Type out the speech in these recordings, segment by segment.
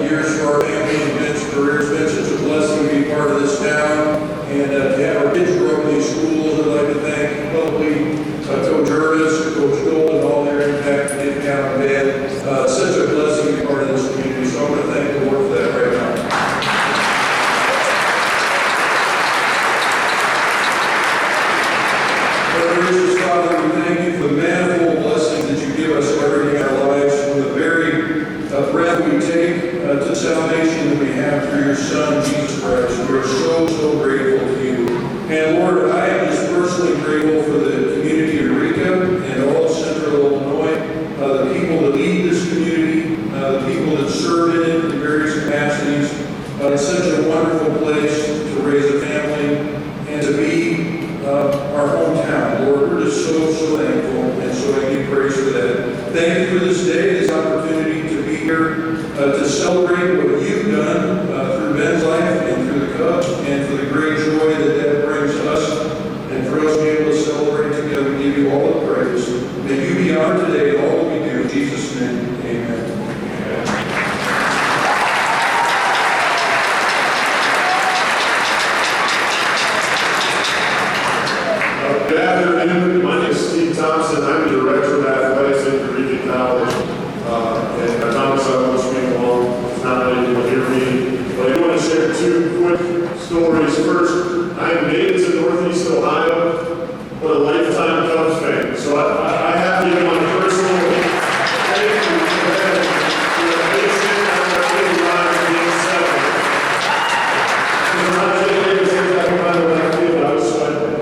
years for our family and Ben's career. It's been such a blessing to be part of this town and to have our kids grow up in these schools. I'd like to thank publicly Coach Zobrist, Coach Gold, and all their impact to get down on bed. Such a blessing to be part of this community. So I want to thank the Lord for that right now. Gracious Father, we thank you for the manifold blessings that you give us every day in our lives, from the very breath we take to salvation that we have through your Son, Jesus Christ. We are so, so grateful to you. And Lord, I am just personally grateful for the community of Eureka and all of Central Illinois, the people that lead this community, the people that serve in it in various capacities. It's such a wonderful place to raise a family and to be our hometown. Lord, we're just so, so thankful, and so I give praise for that. Thank you for this day, this opportunity to be here to celebrate what you've done through Ben's life and through the Cubs, and for the great joy that brings us, and for us to be able to celebrate together. We give you all the praise. May you be honored today in all that we do. In Jesus' name, amen. Good afternoon. My name is Steve Thompson. I'm the Director of Athletics at Eureka College. And Thomas, I won't speak long. It's not really able to hear me. But I do want to share two quick stories. First, I am native to Northeast Ohio, but a lifetime Cubs fan. So I have to give my personal thank you for that. For the patient and the early line of Game 7. Because when I was native to I was sweating.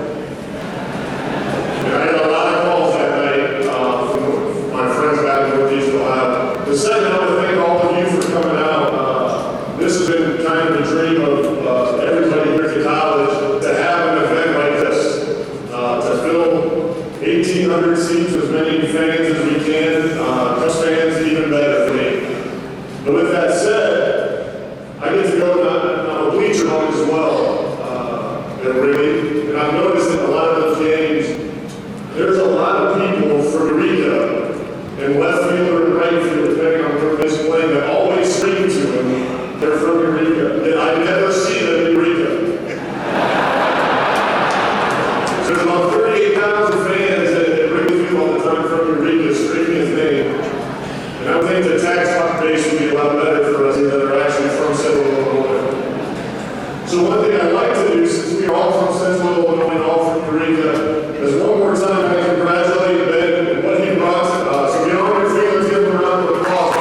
I had a lot of calls that night from my friends back in Northeast Ohio. The second, I want to thank all of you for coming out. This has been kind of the dream of everybody here at the college to have an event like this, to fill 1,800 seats, as many fans as we can. Cubs fans, even better for me. But with that said, I get to go on a bleacher home as well, really. And I've noticed that a lot of those games, there's a lot of people from Eureka and left field or right field, depending on where they're playing, that always scream to him, they're from Eureka. And I never see them in Eureka. So there's about 38,000 fans at Wrigley Field all the time from Eureka screaming his name. And I think the tax base would be a lot better for us that are actually from Central Illinois. So one thing I'd like to do, since we are all from Central Illinois and all from Eureka, is one more time I congratulate Ben and what he brought to us. So get on your feet, let's give him a round of applause.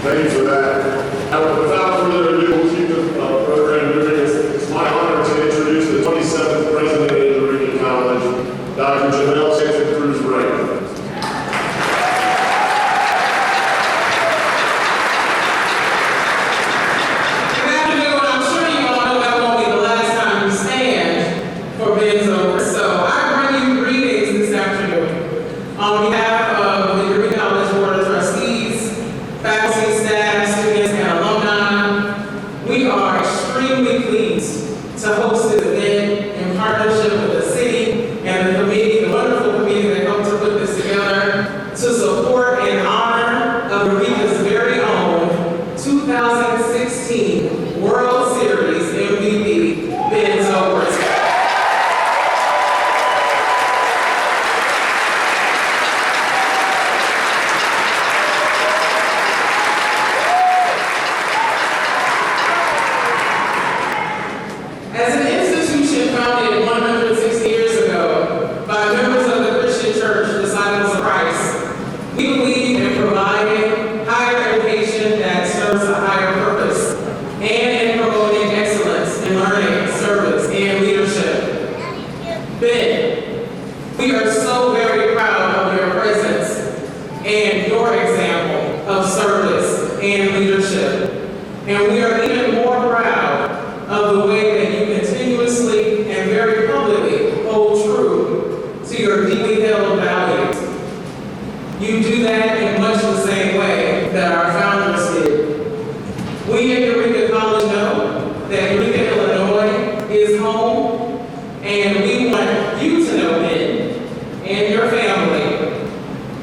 Thank you for that. Now, without further ado, we'll keep the program moving. It's my honor to introduce the 27th president of Eureka College, Dr. Janelle Santa Cruz Ray. Good afternoon. I'm sure you all know that won't be the last time we stand for Ben Zobrist. So I bring you greetings this afternoon on behalf of the Eureka College Board of Trustees, faculty, staff, students, and alumni. We are extremely pleased to host this event in partnership with the city and the committee, the wonderful committee that helped to put this together, to support and honor of Eureka's very own 2016 World Series MVP, Ben Zobrist. You do that in much the same way that our founders did. We at Eureka College know that Eureka, Illinois is home, and we want you to know then, and your family,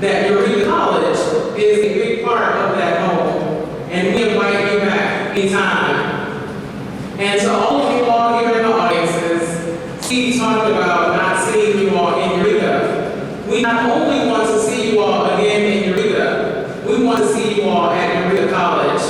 that Eureka College is a big part of that home, and we invite you back anytime. And to all of you all here in the audiences, Steve talked about not seeing you all in Eureka. We not only want to see you all again in Eureka, we want to see you all at Eureka College,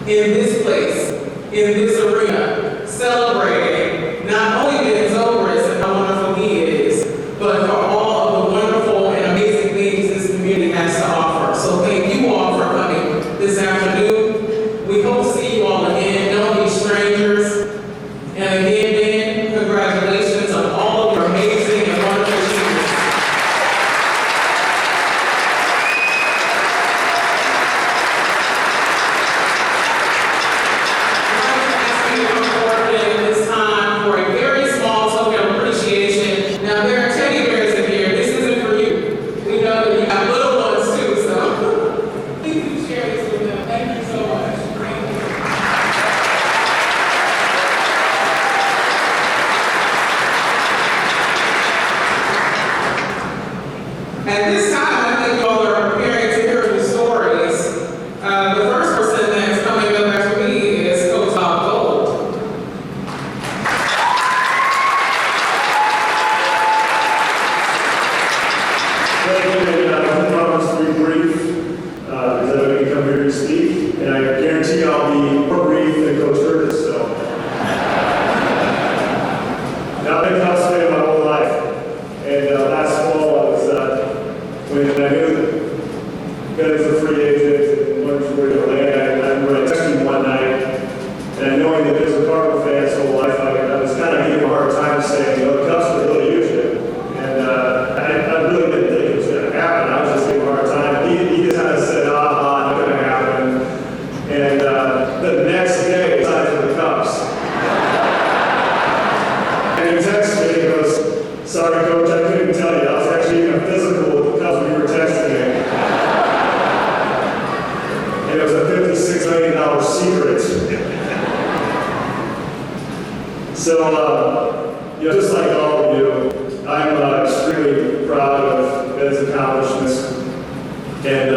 in this place, in this arena, celebrating not only Ben Zobrist and how wonderful he is, but for all of the wonderful and amazing things this community has to offer. So thank you all for coming this afternoon. We hope to see you all again. Don't be strangers. And again, Ben, congratulations on all of your amazing and wonderful achievements. I'd like to ask you to come forward again this time for a very small token of appreciation. Now, there are teddy bears in here. This isn't for you. We know that you have little ones too, so please do share this with them. Thank you so much. At this time, I think you all are preparing to hear the stories. The first person that's coming up after me is Coach Bob Gold. I promise to be brief because I'm going to come here to speak, and I guarantee I'll be more brief than Coach Curtis. So, now I've been concentrating my whole life, and last fall I was when I knew that was a free agent and wasn't sure where to land. I remember I texted him one night, and knowing that he was a Cardinal fan his whole life, I was kind of giving him a hard time saying, you know, the Cubs could really use you. And I really didn't think it was going to happen. I was just giving him a hard time. He just kind of said, not going to happen. And the next day, he signed for the Cubs. And he texted me, he goes, sorry, Coach, I couldn't tell you. I was actually in a physical with the Cubs when you were texting me. And it was a $56 million secret. So, just like all of you, I'm extremely proud of Ben's accomplishments. And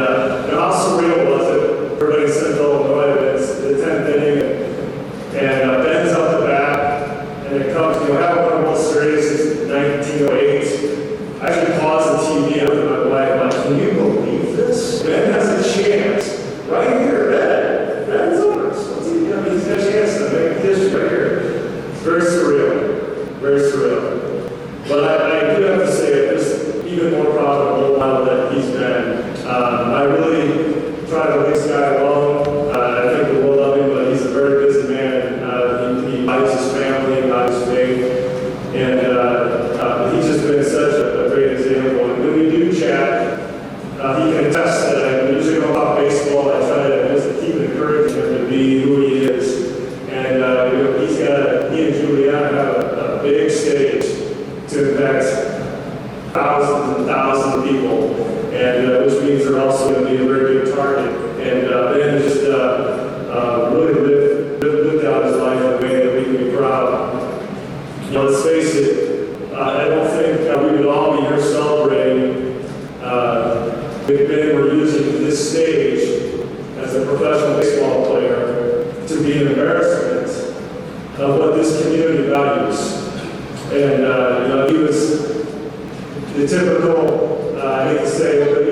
how surreal was it? Everybody in Central Illinois, it's the 10th inning, and Ben's up the bat, and it comes, having won a World Series since 1908. I actually paused the TV and looked at my wife, I'm like, can you believe this? Ben has a chance right here, Ben's Zobrist. He's got a chance to make history right here. It's very surreal, very surreal. But I do have to say, I'm just even more proud of the whole while that he's been. I really try to leave this guy alone. I think the world of him, but he's a very busy man. He values his family, he values faith. And he's just been such a great example. And when we do chat, he can attest that I usually go about baseball. I try to just keep encouraging him to be who he is. And he and Juliana have a big stage to impact thousands and thousands of people, and which means they're also going to be a very big target. And Ben just really lived out his life in a way that we can be proud. Let's face it, I don't think we would all be here celebrating if Ben were using this stage as a professional baseball player to be an embarrassment of what this community values. And he was the typical, I hate to say it, but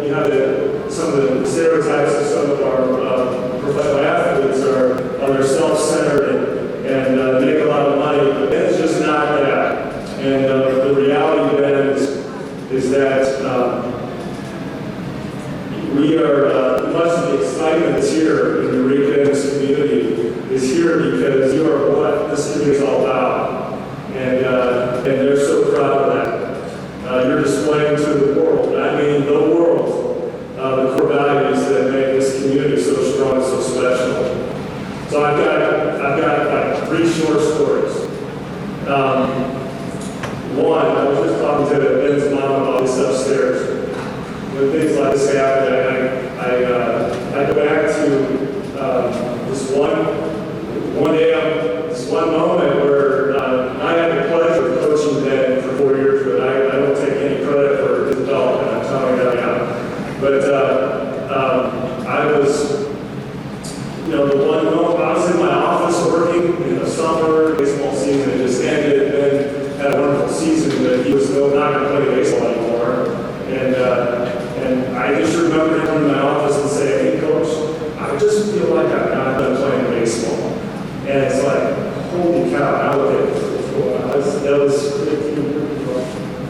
you have some of the stereotypes of some of our professional athletes are they're self-centered and make a lot of money, but Ben's just not that. And the reality of Ben is that we are, much of the excitement that's here in Eureka and this community is here because you are what this community is all about. And they're so proud of that. You're displaying to the world, I mean the world, the core values that make this community so strong and so special. So I've got like 3 short stories. One, I was just talking to Ben's mom about this upstairs. when things like this happen, I go back to this one day, this one moment where I had the pleasure of coaching Ben for 4 years, but I don't take any credit for his development. I'm telling you that now. But I was, the one moment I was in my office working in the summer, baseball season just ended, and had a wonderful season, but he was not going to play baseball anymore. And I just remember him in my office and say, "Hey, coach, I just feel like I'm not done playing baseball." And it's like, holy cow, I look at it. That was 15 years ago.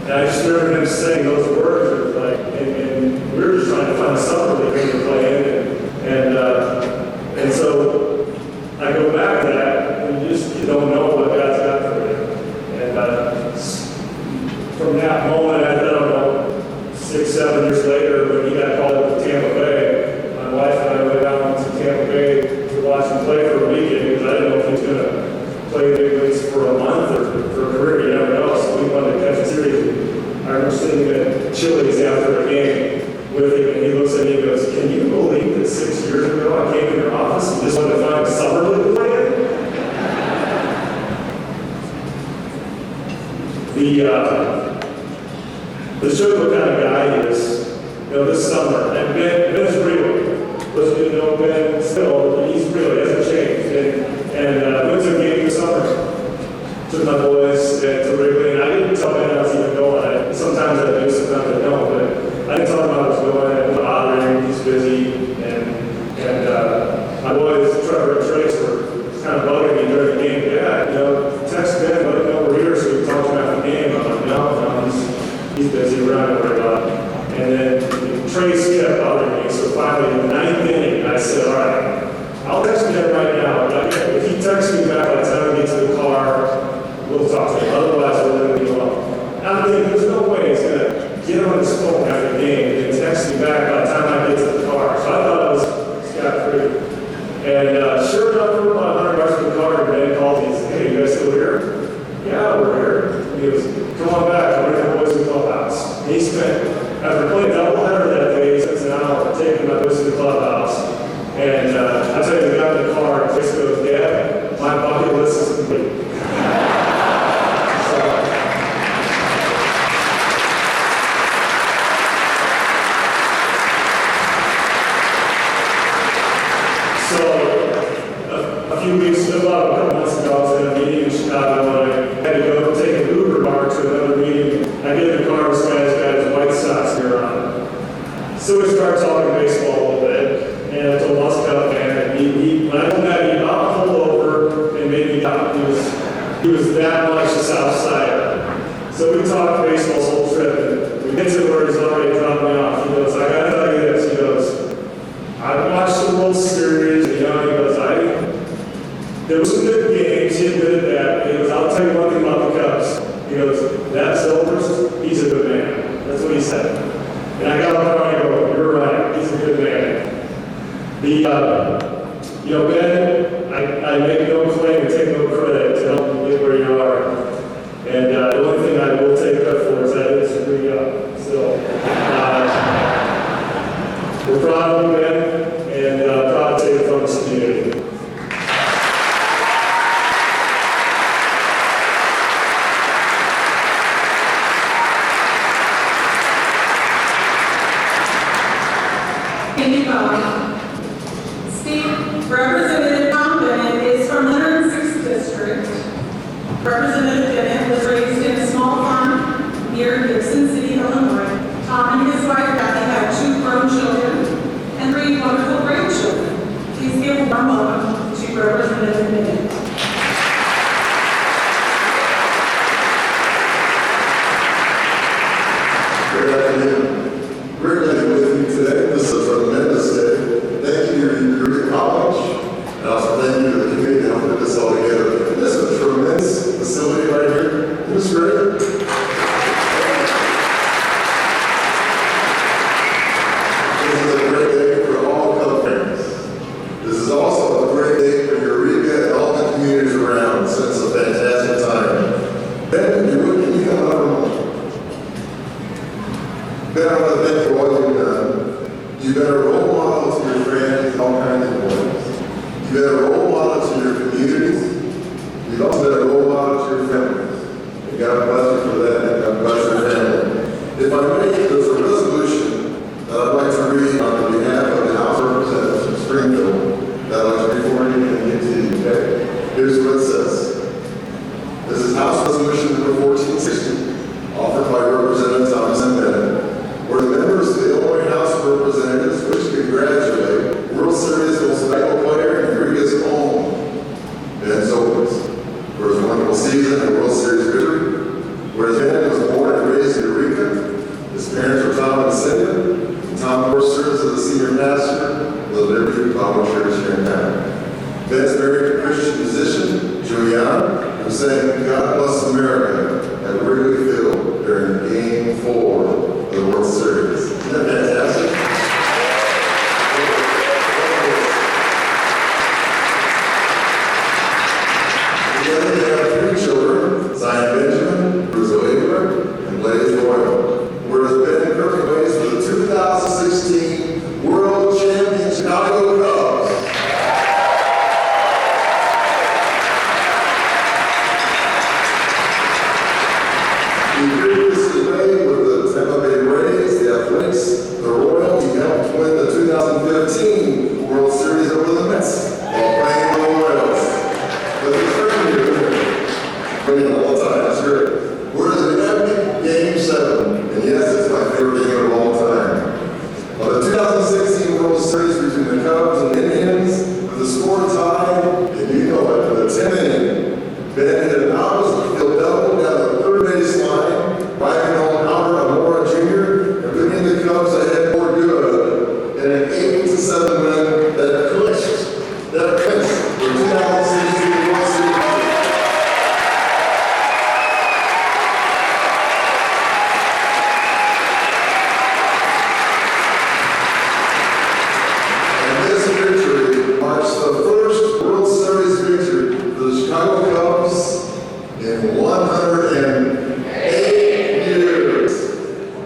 And I just remember him saying those words, and we were just trying to find a summer league to play in. And so I go back to that, and you don't know what God's got for you. And from that moment, I don't know, 6, 7 years later, when he got called up to Tampa Bay, my wife and I went down to Tampa Bay to watch him play for a weekend because I didn't know if he was going to play big leagues for a month or for a career. You never know. So we wanted to catch a series. I remember sitting at Chili's after a game with him, and he looks at me and goes, "Can you believe that 6 years ago I came in your office and just wanted to find a summer league to play in?" The show what kind of guy he is, this summer, and Ben's real. But Ben still, he's real, he hasn't changed. And went to a game this summer, took my boys to Wrigley, and I didn't tell Ben I was even going. Sometimes I do, sometimes I don't, but I didn't tell him I was going. I didn't bother him, he's busy. And my boys, Trevor and Trace, were kind of bugging me during the game. Yeah, text Ben, let him know we're here so we can talk to him after the game. I'm like, no, he's busy, we're not going to worry about it. And then Trace kept bothering me, so finally in the 9th inning, I said, all right, I'll text him right now. If he texts me back by the time we get to the car, we'll talk to him. Otherwise, we'll let him go on. And I'm thinking, there's no way he's going to get on his phone after the game and text me back by the time I get to the car. So I thought it was scot-free. And sure enough, we're about 100 yards from the car, and Ben calls me and says, "Hey, you guys still here?" "Yeah, we're here." He goes, "Come on back, we're going to boys in the clubhouse." And he spent, after playing doubleheader that day, he spent an hour taking my boys to the clubhouse. And I tell you, we got in the car, and Chris goes, "Dad, my bucket list is complete." A few weeks, about a couple months ago, I was in a meeting in Chicago, and I had to go take an Uber car to another meeting. I get in the car, this guy's got his White Sox gear on. So we start talking baseball a little bit, and I told him I was a Cub fan, and when I told him that, he about pulled over and made me down. He was that much a South Sider. So we talked baseball this whole trip, and we get to where he's already dropped me off. He goes, "I gotta tell you this," he goes, "I watched the World Series," he goes, "there was some good games," he admitted that. He goes, "I'll tell you one thing about the Cubs." He goes, "That Zobrist, he's a good man." That's what he said. And I got up there and I go, "You're right, he's a good man." Ben, I make no claim and take no credit to help you get where you are. And the only thing I will take credit for is I didn't screw you up. So, we're proud of you, Ben, and proud to take it from this community. Thank you, Bob. Steve, Representative Tom Bennett is from 106th District. Representative Bennett was raised in a small farm near Gibson City, Illinois. Tom and his wife Kathy have 2 grown children and 3 wonderful grandchildren. Please give a warm welcome to Representative Bennett. Good afternoon. We're glad to be with you today. This is a tremendous day. Thank you to your college, and also thank you to the community that put this all together. This is a tremendous facility right here. Representatives, which congratulate World Series most valuable player, Eureka's own, Ben Zobrist, for his wonderful season and World Series victory. Whereas Ben was born and raised in Eureka, his parents were Tom and Cynthia, and Tom of course serves as the senior pastor of the Liberty Bible Church here in town. Ben's married to Christian musician Juliana, who sang God Bless America at Wrigley Field during Game 4 of the World Series. Isn't that fantastic? Together they have 3 children, Zion Benjamin, Bruce O'Haver, and Blaze Royal. Whereas Ben Kirk plays for the 2016 World Champion Chicago Cubs. He previously played with the Tampa Bay Rays, the Athletics, the Royals. He helped win the 2015 World Series over the Mets while playing the Royals. But the third year, winning all the time, that's great. Whereas an epic Game 7, and yes, it's my favorite game of all time. Of the 2016 World Series between the Cubs and Indians, with the score tied, and you know it, for the 10th inning, Ben hit an out-of-the-field double down the third base line, riding on Albert Amora Jr., and putting the Cubs ahead for good in an 8-7 win that clinched the 2016 World Series. And this victory marks the first World Series victory for the Chicago Cubs in 108 years.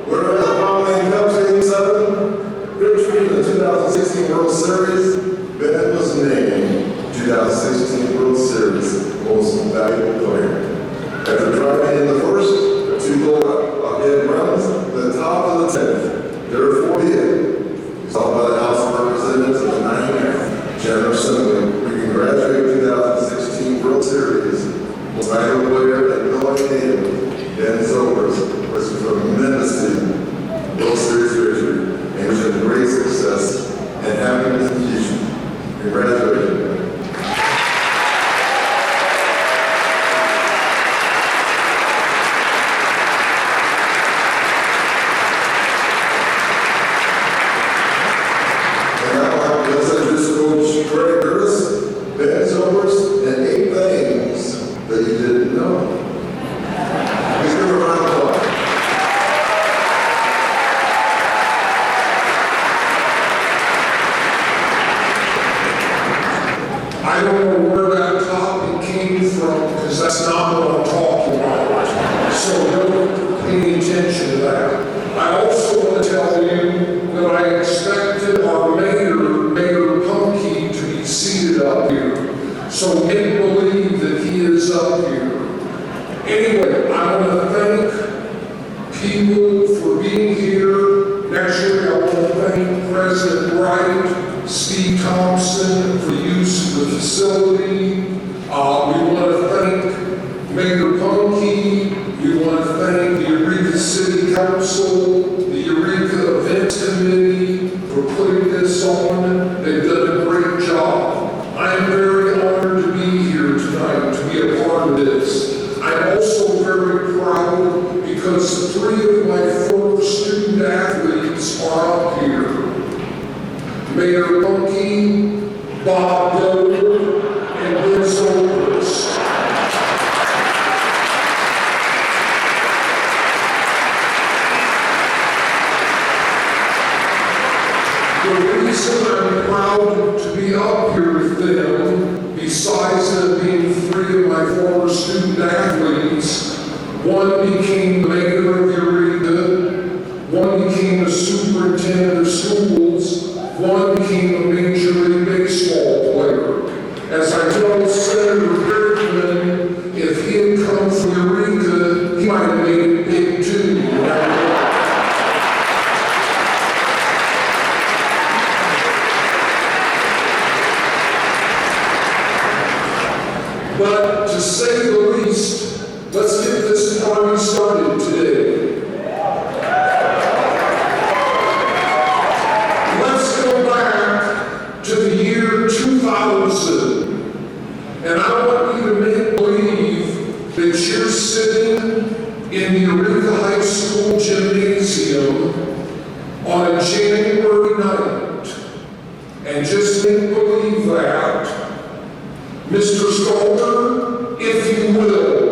Whereas the following Cubs Game 7 victory in the 2016 World Series, Ben was named 2016 World Series Most Valuable Player. After driving in the first, 2 go-ahead runs, the top of the 10th, therefore be it. Saw by the House of Representatives of the 99th General Assembly, we congratulate 2016 World Series Most Valuable Player and Illinois native Ben Zobrist for his tremendous season, World Series victory, and wish him great success and happiness in the future. Congratulations. And now I will introduce Coach Greg Curtis, Ben Zobrist, and 8 things that you didn't know. Please give a round of applause. I don't know where that topic came from, because that's not what I'm talking about. So don't pay any attention to that. I also want to tell you that I expected our Mayor Punky, to be seated up here. So make believe that he is up here. Anyway, I want to thank people for being here. Naturally, I want to thank President Wright, Steve Thompson for use of the facility. We want to thank Mayor Punky. We want to thank the Eureka City Council, the Eureka Events Committee for putting this on. They've done a great job. I am very honored to be here tonight, to be a part of this. I'm also very proud because 3 of my former student athletes are up here. Mayor Punky, Bob Dover, and Ben Zobrist. The reason I'm proud to be up here with them, besides them being 3 of my former student athletes, one became the mayor of Eureka, one became the superintendent of schools, one became a Major League Baseball player. As I told Senator Bergman, if he had come from Eureka, he might have made it big too. But to say the least, let's get this party started today. 2000. And I want you to make believe that you're sitting in the Eureka High School gymnasium on a January night. And just make believe that, Mr. Stolper, if you will.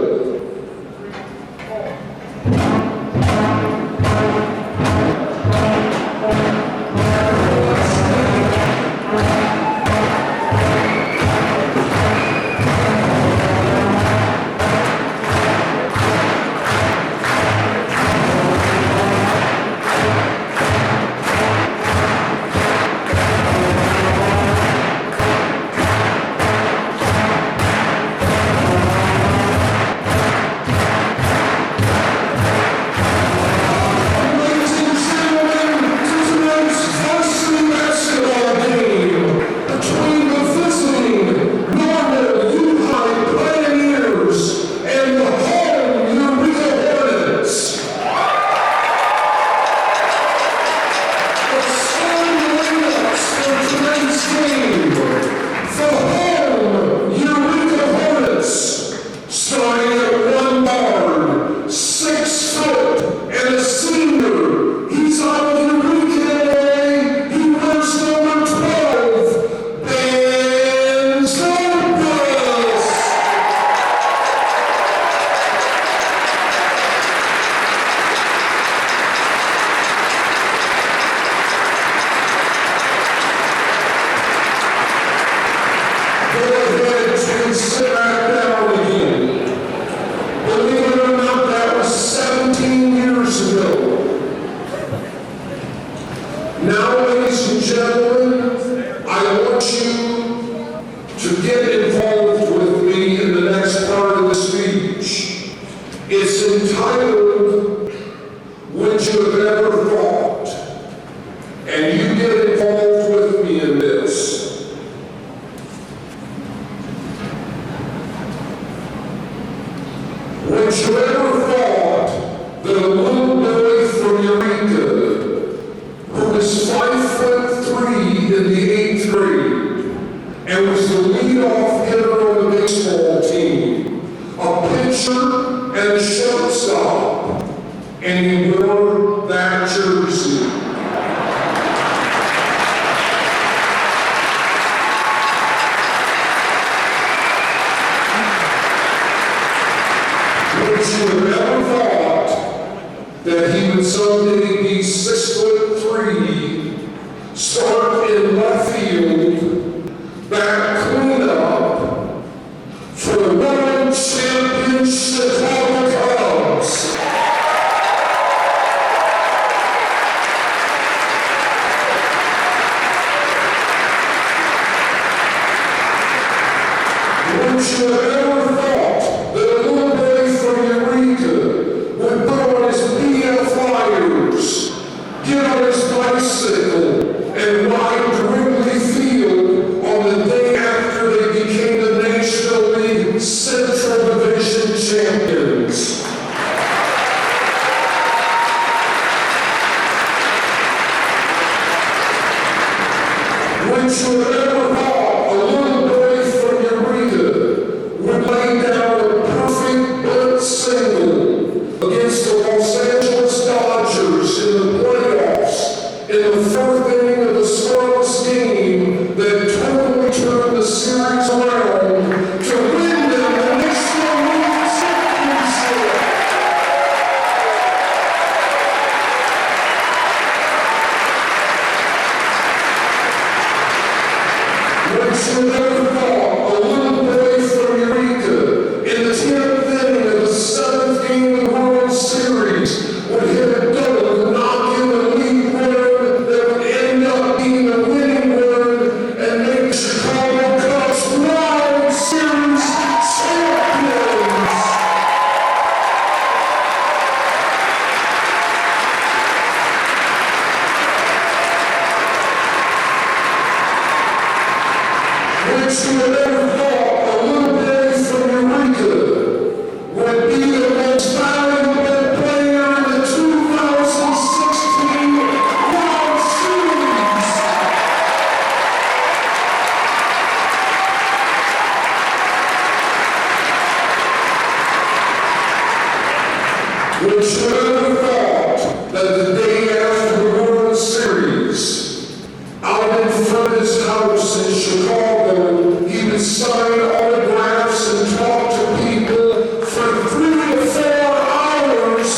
Chicago, he would sign autographs and talk to people for 3 to 4 hours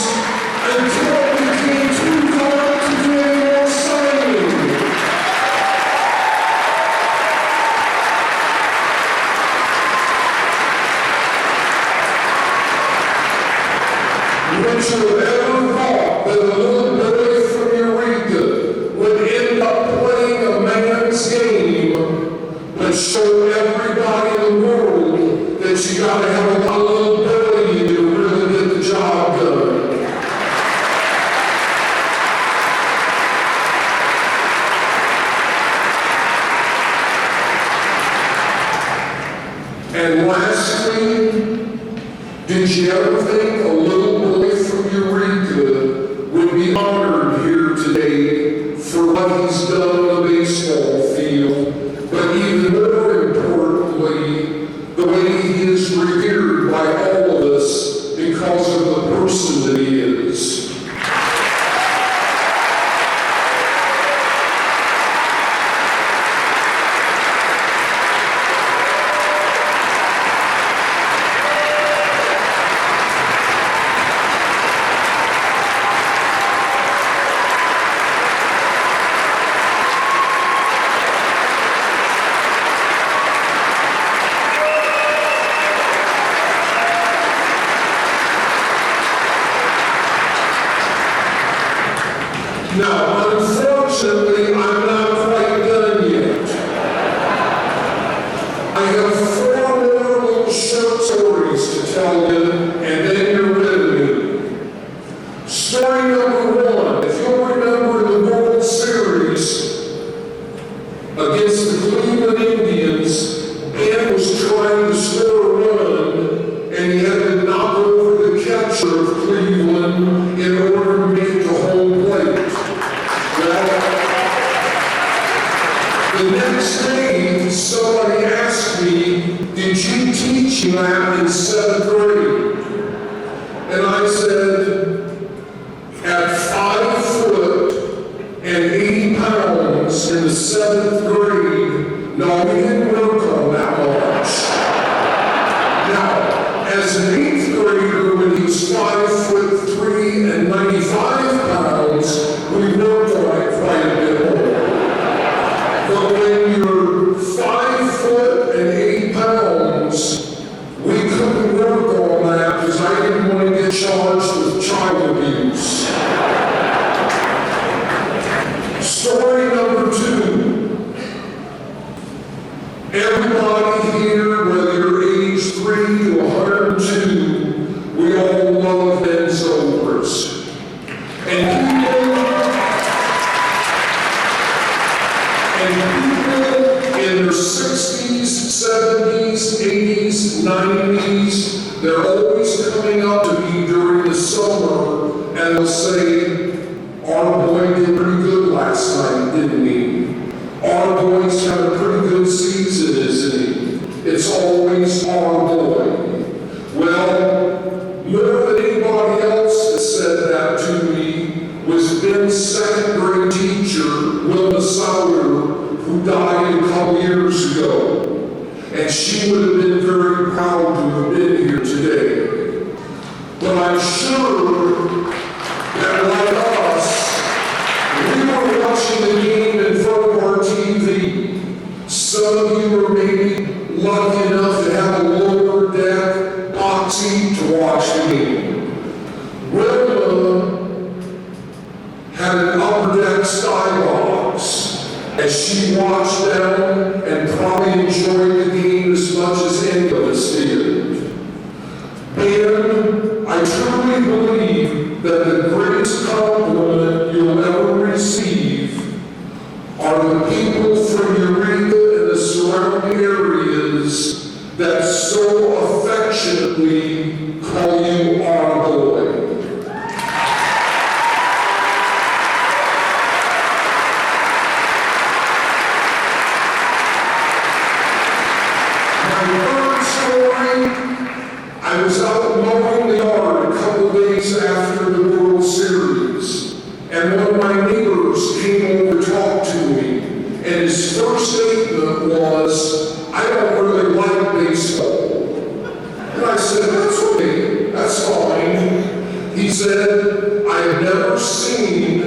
until it became too dark to do any more signing. Would you have ever thought that a little boy from Eureka would end up playing a man's game but show everybody in the world that you gotta have a little ability to really get the job done? And lastly, did you ever think a little boy from Eureka would be honored here today for what he's done on the baseball field, but even more importantly, the way he is revered by all of us because of the person that he is? Now, unfortunately, I'm not quite done yet. I have 4 more little short stories to tell you, and then you're rid of me. Story number 1, if you'll remember the World Series against the Cleveland Indians, Ben was trying to score a run, and he had to knock over the catcher of Cleveland in order to make it to home plate. The next day, somebody asked me, did you teach that in 7th grade? And I said, at 5 foot and 80 pounds in the 7th grade, no, we didn't work on that much. Now, as an 8th grader, when he was 5 foot 3 and 95 pounds, we worked on it quite a bit more. But when you're 5 foot and 80 pounds, we couldn't work on that because I didn't want to get charged with child abuse. Story number 2. Everybody here, whether you're age 3 to 102, we all love Ben Zobrist. And people in their 60s, 70s, 80s, 90s, they're always coming up to me during the summer and they'll say, our boy did pretty good last night, didn't he? Our boy's had a pretty good season, isn't he? It's always our boy. Well, more than anybody else that said that to me was Ben's 2nd grade teacher, Wilma Sowder, who died a couple years ago. And she would have been very proud to have been here today. But I'm sure that like us, we were watching the game in front of our TV. Some of you are maybe lucky enough to have a lower deck box seat to watch the game. Wilma had an upper deck skybox as she watched them and probably enjoyed the game as much as any of us did. Ben, I truly believe that the greatest compliment you'll ever receive are the people from Eureka and the surrounding areas that so affectionately call you our boy. I was out mowing the yard a couple days after the World Series, and one of my neighbors came over to talk to me, And his first statement was, I don't really like baseball. And I said, that's okay, that's fine. He said, I've never seen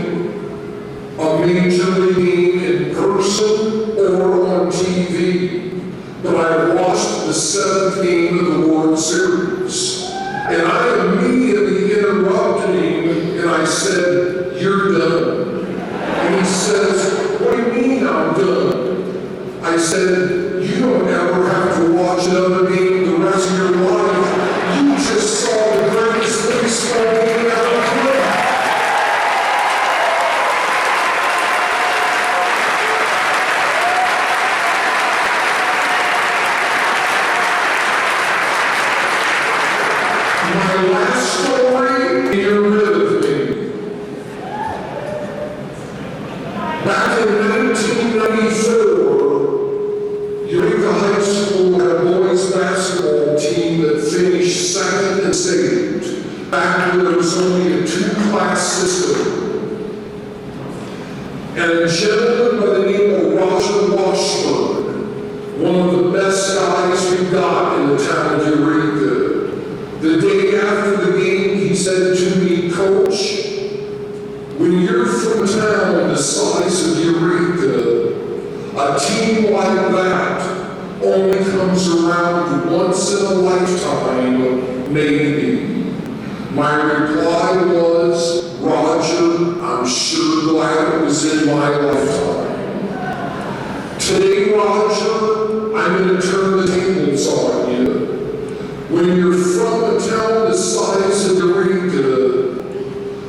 a major league game in person or on TV, but I watched the 7th game of the World Series. And I immediately interrupted him and I said, you're done. And he says, what do you mean I'm done? I said, you don't ever have to watch another game the rest of your life. You just saw the greatest baseball game ever played. My last story, you're with me. Back in 1994, Eureka High School had a boys basketball team that finished second in state, back when there was only a 2-class system. And a gentleman by the name of Roger Washburn, one of the best guys we've got in the town of Eureka. The day after the game, he said to me, Coach, when you're from a town the size of Eureka, a team like that only comes around once in a lifetime, maybe. My reply was, Roger, I'm sure glad it was in my lifetime. Today, Roger, I'm going to turn the tables on you. When you're from a town the size of Eureka,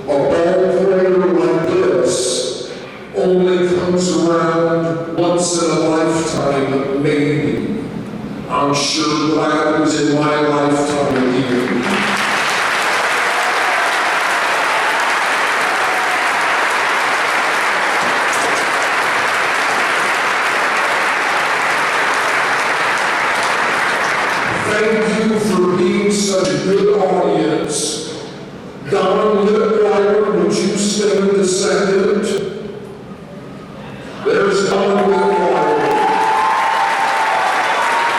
a ball player like this only comes around once in a lifetime, maybe. I'm sure glad it was in my lifetime here. Thank you for being such a good audience. Don Littweiler, would you stand a second? There's Don Littweiler.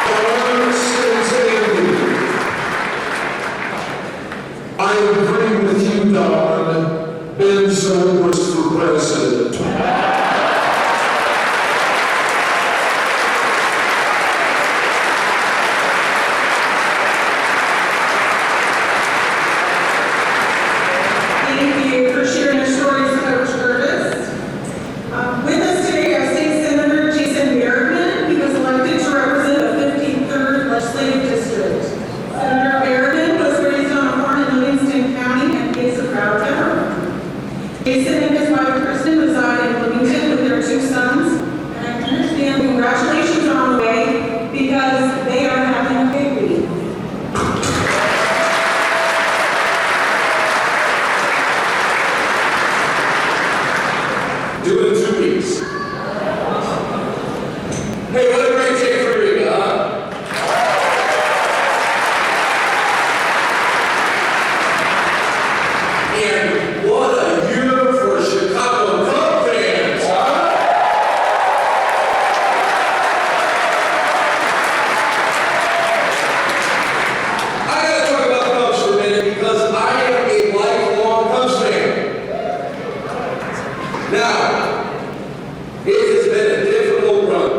Don Stanzani. I agree with you, Don. Ben Zobrist for president. Thank you for sharing your stories, Coach Curtis. With us today are State Senator Jason Merriman. He was elected to represent the 53rd Legislative District. Senator Merriman was raised on a farm in Livingston County and he is a proud veteran. Jason and his wife Kristen reside in Bloomington with their 2 sons. And I understand congratulations are on the way because they are having a baby. Do it in 2 weeks. Hey, what a great day for Eureka, huh? And what a year for Chicago Cub fans, huh? I gotta talk about the Cubs for a minute because I am a lifelong Cubs fan. Now, it has been a difficult run.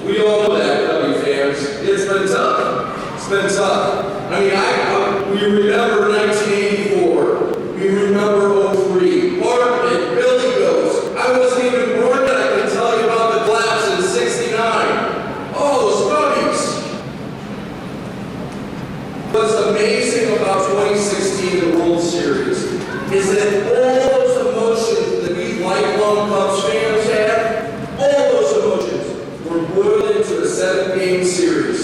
We all know that, W fans. It's been tough. It's been tough. I mean, we remember 1984. We remember 03. Bartman, Billy Goes. I wasn't even born yet. I can tell you about the collapse in 69. All those puppies. What's amazing about 2016, the World Series, is that all those emotions that we lifelong Cubs fans had, all those emotions were boiled into a 7-game series.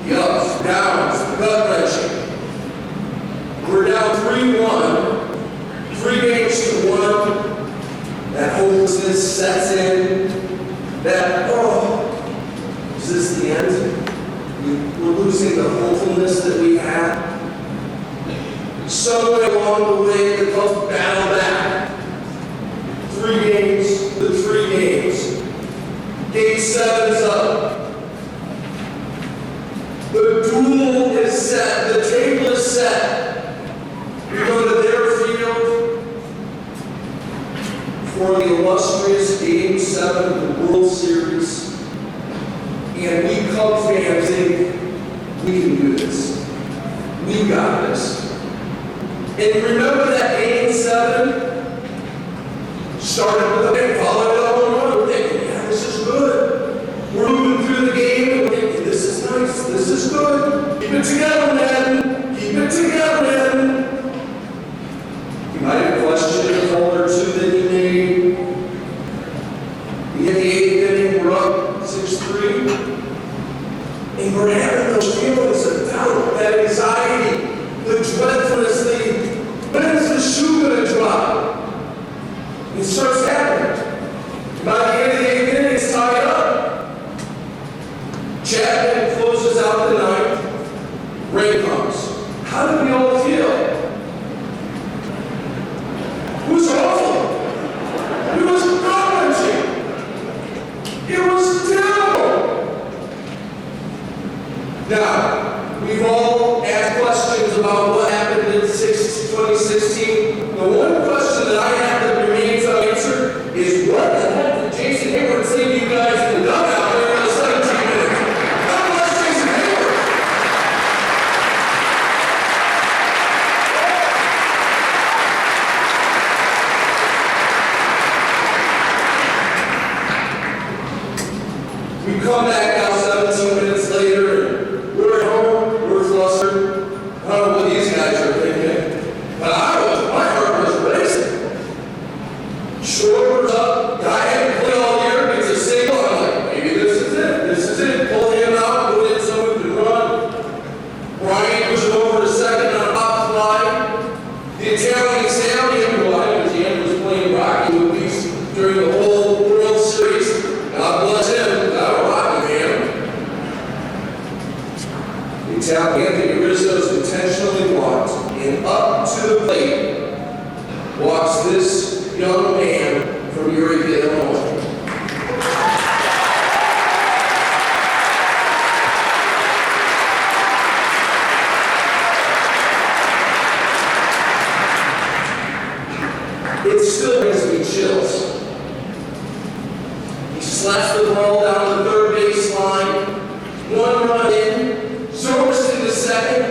The ups, downs, gut-wrenching. We're down 3-1, 3 games to 1. That hopelessness sets in. That, is this the end? We're losing the hopefulness that we had. Somewhere along the way, the Cubs battle back. 3 games to 3 games. 7's up. The duel is set. The table is set. We go to their field for the illustrious Game 7 of the World Series. And we Cub fans think we can do this. We got this. And remember that Game 7 started with a big followed it all around. We're thinking, yeah, this is good. We're moving through the game and we're thinking, this is nice, this is good. Keep it together, man. Keep it together, man. You might have questioned a call or two that he made. We hit the 8th inning, we're up 6-3. And we're having those feelings of doubt, that anxiety, the dreadfulness, when is the shoe going to drop? It starts happening. By the end of the 8th inning, it's tied up. Chapman closes out the ninth. Rain comes. How did we all feel? It was awful. It was gut-wrenching. It was terrible. Now, we've all asked questions about what happened in 2016. The one question that I have that remains unanswered is what the heck did Jason Hayward say to you guys in the dugout during the 17 minutes? God bless Jason Hayward. We come back now 17 minutes later and we're at home, we're flustered. I don't know what these guys are thinking, but my heart was racing. Shoulders up, guy hadn't played all year, gets a single. I'm like, maybe this is it. Pull him out, put in someone who can run. Brian pushes over to second on a pop fly. The Italian Stallion, who I was playing Rocky movies during the whole World Series. God bless him, not a Rocky man. The Italian Anthony Rizzo's intentionally walked, and up to the plate walks this young man from Eureka, Illinois. It still gives me chills. He slaps the ball down the third baseline. One run in. Zobrist in the second.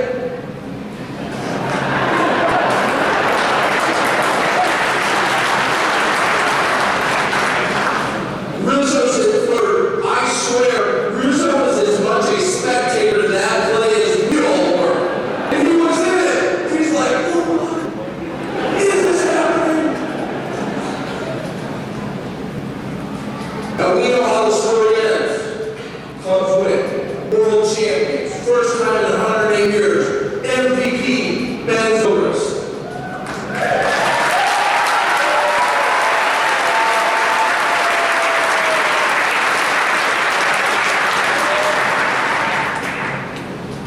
Rizzo's at third. I swear, Rizzo was as much a spectator to that play as we all were. And he was in it. He's like, what is this happening? Now we know how the story ends. Cubs win. World champions. First time in 108 years. MVP, Ben Zobrist.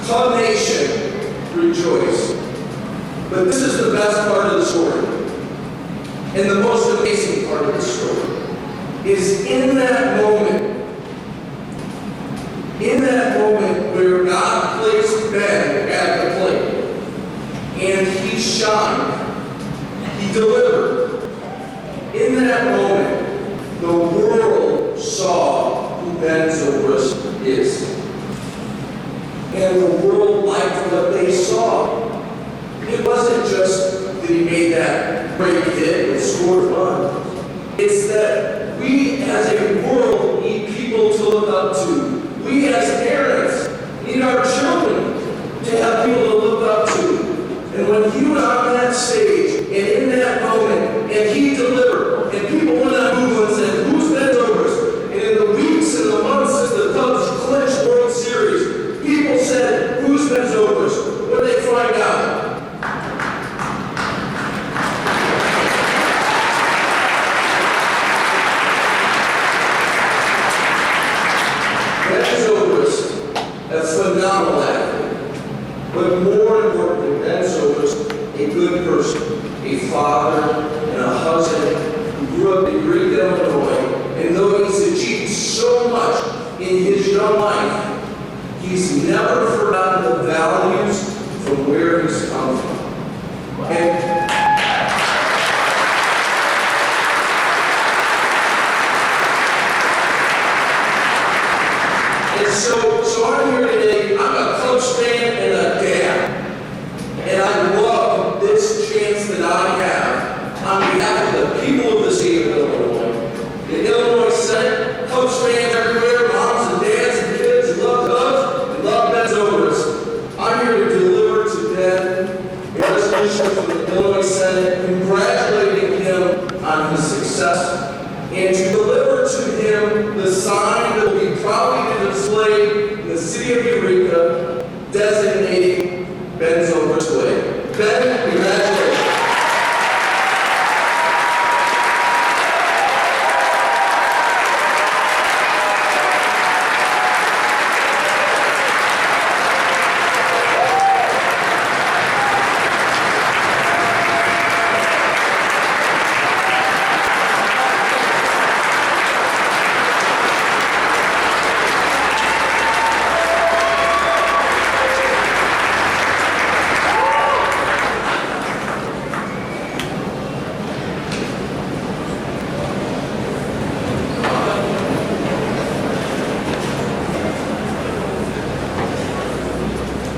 Cub Nation, rejoice. But this is the best part of the story. And the most amazing part of the story is in that moment where God placed Ben at the plate, and he shined, he delivered. In that moment, the world saw who Ben Zobrist is. And the world liked what they saw. It wasn't just that he made that great hit and scored runs. It's that we as a world need people to look up to. We as parents need our children to have people to look up to. And when he was on that stage, and in that moment, and he delivered, and people went on Google and said, who's Ben Zobrist? And in the weeks and the months as the Cubs clinched World Series, people said, who's Ben Zobrist? What did they find out? Ben Zobrist, a phenomenal athlete, but more importantly, Ben Zobrist, a good person, a father, and a husband who grew up in Eureka, Illinois, and though he's achieved so much never forgotten the values from where he's come from. And so I'm here today. I'm a Cubs fan and a dad. And I love this chance that I have on behalf of the people of the state of Illinois. The Illinois Senate, Cubs fans everywhere, moms and dads and kids who love Cubs and love Ben Zobrist. I'm here to deliver to Ben a resolution from the Illinois Senate congratulating him on his success and to deliver to him the sign that will be proudly displayed in the city of Eureka designating Ben Zobrist Way. Ben, congratulations.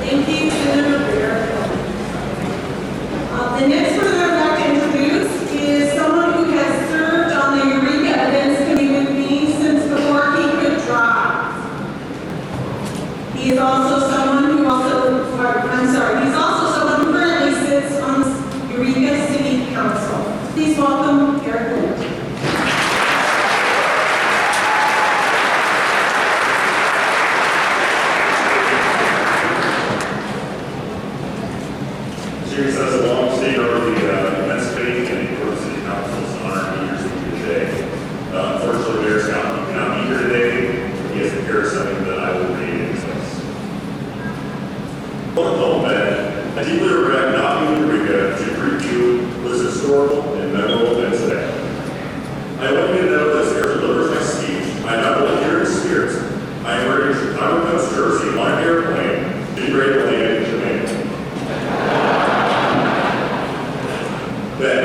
Thank you, Senator Beer. The next person I'd like to introduce is someone who has served on the Eureka Events Committee with me since before he could drive. He is also someone who currently sits on the Eureka City Council. Please welcome Eric Wood. Series has a long stay over the events committee and the Grove City Council. It's an honor to be here speaking today. Unfortunately, Mayor Scott cannot be here today. He has prepared something that I will read in his place. Welcome home, Ben. I deeply regret not being in Eureka to greet you with this historical and memorable event today. I want you to know that as Eric delivers my speech, I am not only here in spirit, I am wearing a Chicago Cubs jersey on an airplane to be ready to land in Jamaica. Ben,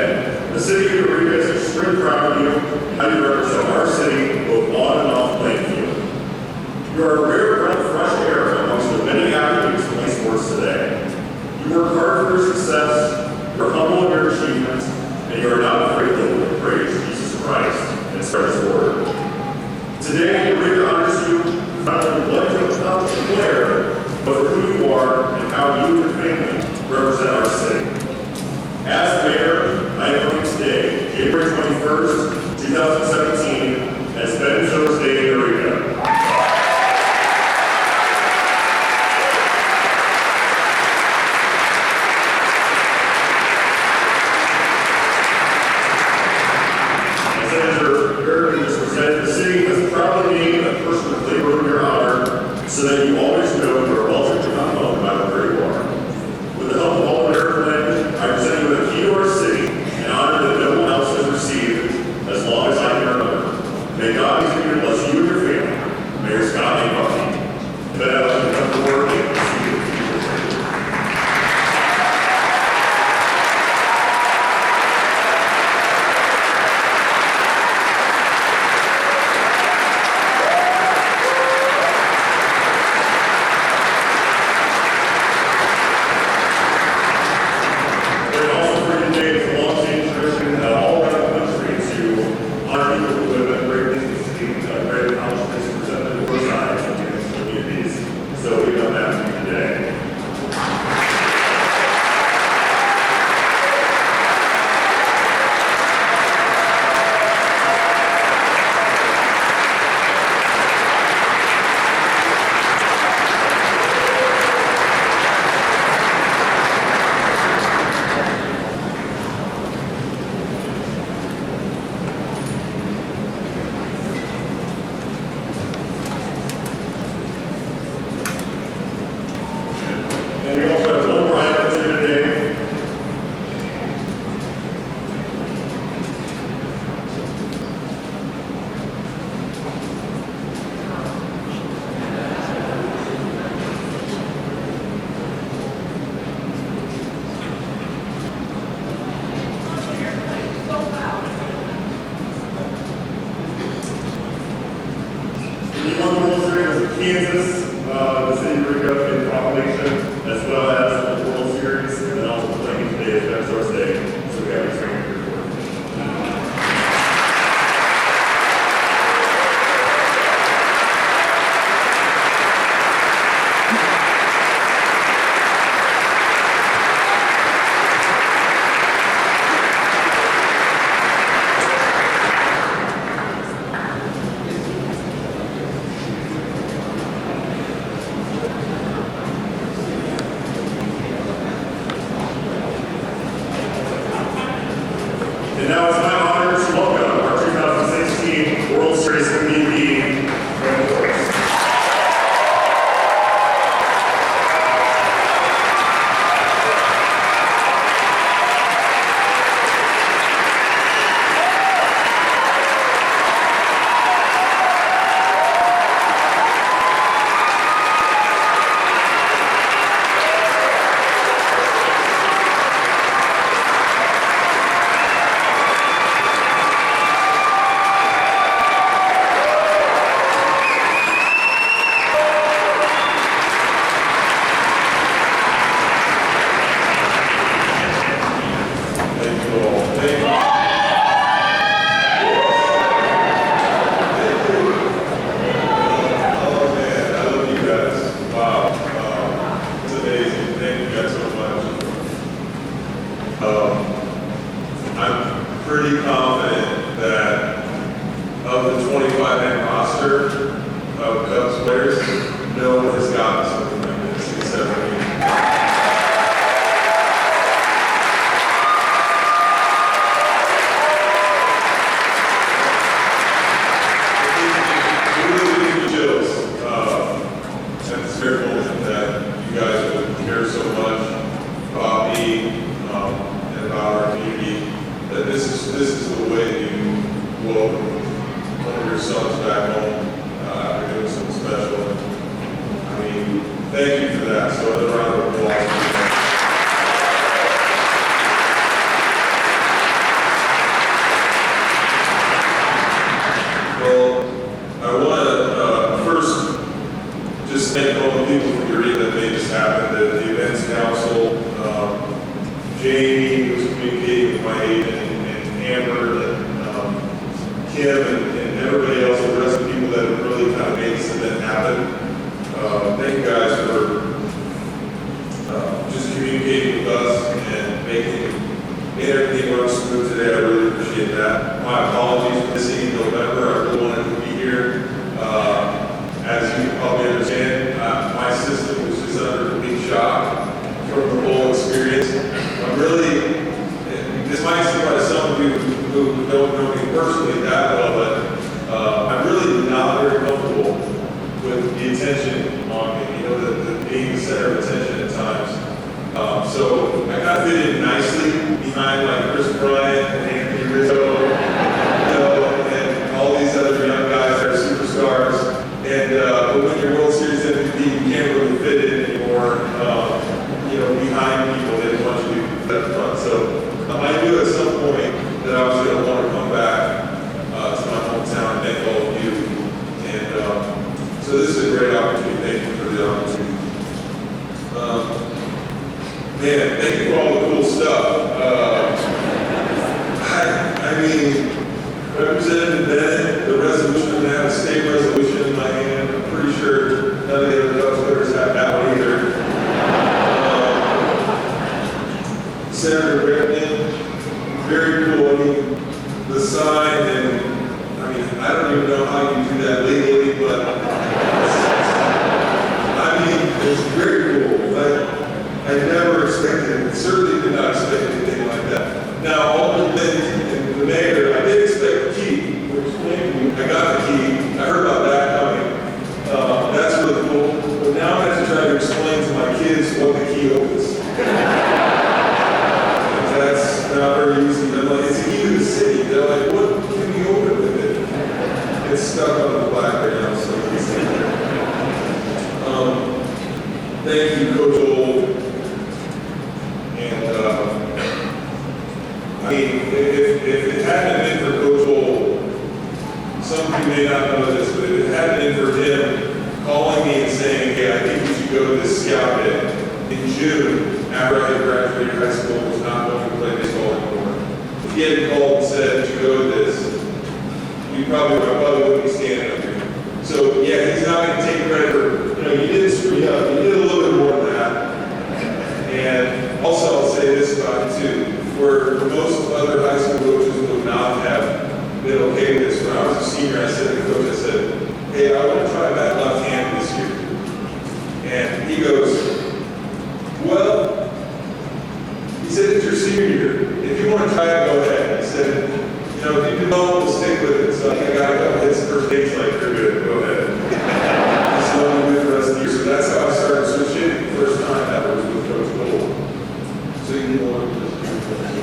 the city of Eureka is extremely proud of you and how you represent our city both on and off the playing field. You are a rare breath of fresh air amongst the many athletes playing sports today. You work hard for your success, you are humble in your achievements, and you are not afraid to praise Jesus Christ and spread his word. Today, Eureka honors you not only what you have accomplished as a player, but for who you are and how you and your family represent our city. As mayor, I am voting today, January 21st, 2017, as Ben Zobrist Day in Eureka. As Senator Gergen just presented, the city has proudly named a person to play room in your honor so that you always know you are welcome to come home no matter where you are. With the help of all American, I present you with a key to our city, an honor that no one else has received as long as I can remember. May God continue to bless you and your family. Mayor Scott A. Buffy. And then I'd like to come forward and receive you. He won the World Series with Kansas, the city of Rico in proclamation, as well as the World Series, and then also playing today as Best Source Day. So we have a training report. And now it's my honor to welcome our 2016 World Series MVP, Zobrist. Thank you all. Thank you. Oh man, I love you guys. Wow. It's amazing. Thank you guys so much. I'm pretty confident that of the 25-man roster of Cubs players, no one has gotten something like this except for me. It's very fortunate that you guys would care so much about me and about our community. That this is the way you welcome one of your sons back home after doing something special. I mean, thank you for that. So another round of applause. Well, I want to first just thank all the people from Eureka that made this happen, the events council, Jamie, who was communicating with my agent, and Amber, and Kim, and everybody else, the rest of the people that have really kind of made this event happen. Thank you guys for just communicating with us and making everything run smooth today. I really appreciate that. My apologies for missing in November. I really wanted to be here. As you probably understand, my system was just under complete shock from the whole experience. I'm really, this might surprise some of you who don't know me personally that well, but I'm really not very comfortable with the attention on me, you know, the being the center of attention at times. So I kind of fit in nicely behind like Chris Bryant and Anthony Rizzo, you know, and all these other young guys that are superstars. And but when you're World Series MVP, you can't really fit in anymore. You know, behind people, they want you to be at the front. So I knew at some point that I was going to want to come back to my hometown and thank all of you. And so this is a great opportunity. Thank you for the opportunity. Man, thank you for all the cool stuff. I mean, Representative Bennett, the resolution, I have a state resolution in my hand. I'm pretty sure none of the other Cubs players have that one either. Senator Redmond, very cool. I mean, the sign, and I mean, I don't even know how you do that legally, but I mean, it's very cool. I never expected, certainly did not expect anything like that. Now, all the things, the mayor, I did expect the key, which I got the key. I heard about that coming. That's really cool. But now I have to try to explain to my kids what the key opens. That's not very easy. I'm like, it's a key to the city. They're like, what can we open with it? It's stuck on the black right now, so it's thank you, Coach Old. And I mean, if it hadn't been for Coach Old some of you may not know this, but it had been for him calling me and saying, hey, I think you should go to this scout day. In June, after I had graduated high school, I was not going to play baseball anymore. If he hadn't called and said, you should go to this, I probably wouldn't be standing up here. So, yeah, he's not going to take credit for, you didn't screw me up. You did a little bit more than that. And also, I'll say this about it, too. Where most other high school coaches would not have been okay with this. When I was a senior, I said to the coach, I said, hey, I want to try that left hand this year. And he goes, well, he said, it's your senior year. If you want to try it, go ahead. He said, if you don't, we'll stick with it. So I got a couple hits first base, like, you're good, go ahead. So I'm with the rest of the year. So that's how I started switching. The first time that was with Coach Cole. So you know,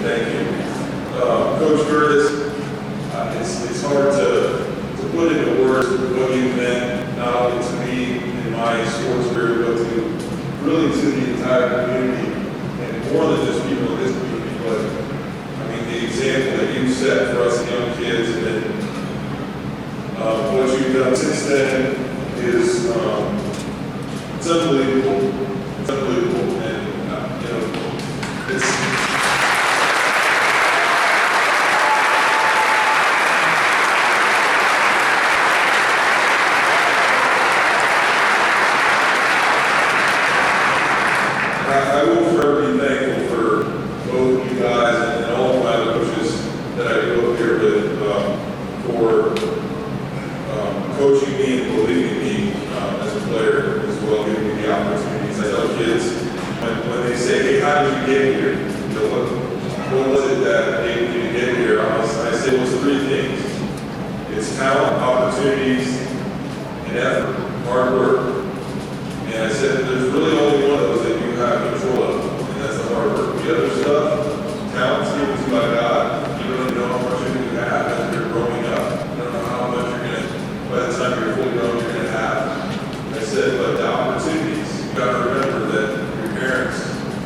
thank you. Coach Curtis, it's hard to put into words what you meant, not only to me in my sports career, but really to the entire community, and more than just people in this community, but the example that you set for us young kids, and then what you've done since then is it's unbelievable. It's unbelievable, and it's. I will forever be thankful for both you guys and all of my other coaches that I grew up here with for coaching me and believing me as a player as well, giving me the opportunities. I tell kids when they say, hey, how did you get here? What was it that made you get here? I say, well, it's three things. It's talent, opportunities, and effort, hard work. And I said, there's really only one of those that you have control of, and that's the hard work. The other stuff, talent's given to you by God. You don't even know how much you have as you're growing up. You don't know how much you're going to, by the time you're fully grown, you're going to have. I said, but the opportunities, you got to remember that your parents,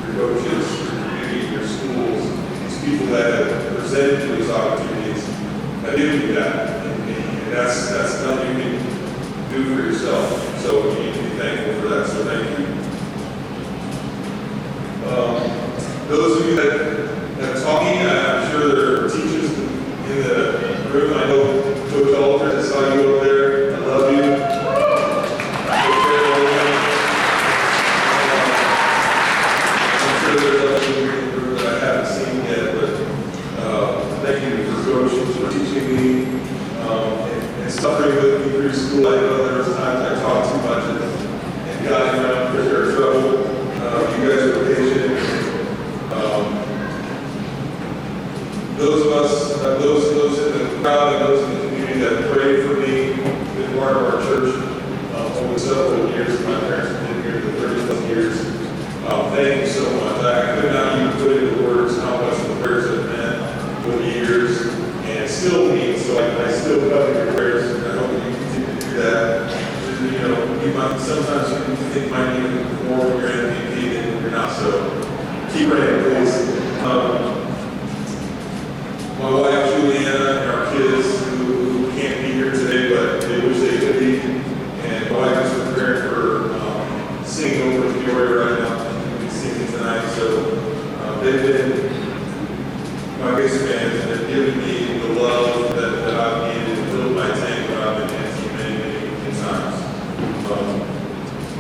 your coaches, your community, your schools, these people that have presented you those opportunities have given you that. And that's nothing you can do for yourself. So you need to be thankful for that. So thank you. Those of you that taught me, I'm sure there are teachers in the room. I know Coach Aldridge, I saw you over there. I love you. I'm sure there's others in the room that I haven't seen yet, but thank you for coaching, for teaching me, and suffering with me through school. I know there was times I talked too much and got around for their trouble. You guys were patient. Those of us, those in the crowd and those in the community that prayed for me, been part of our church over several years. My parents have been here for 30+ years. Thank you so much. I could not even put into words how much the prayers have meant for the years, and still mean. So I still cover your prayers, and I hope that you continue to do that. You might sometimes you think you might need more when you're MVP than when you're not. So keep praying, please. My wife Juliana and our kids who can't be here today, but they wish they could be. And my wife is preparing for singing over to Peoria right now. We'll be singing tonight. So they've been my biggest fans, and they've given me the love that I've needed to fill my tank when I've been dancing many times.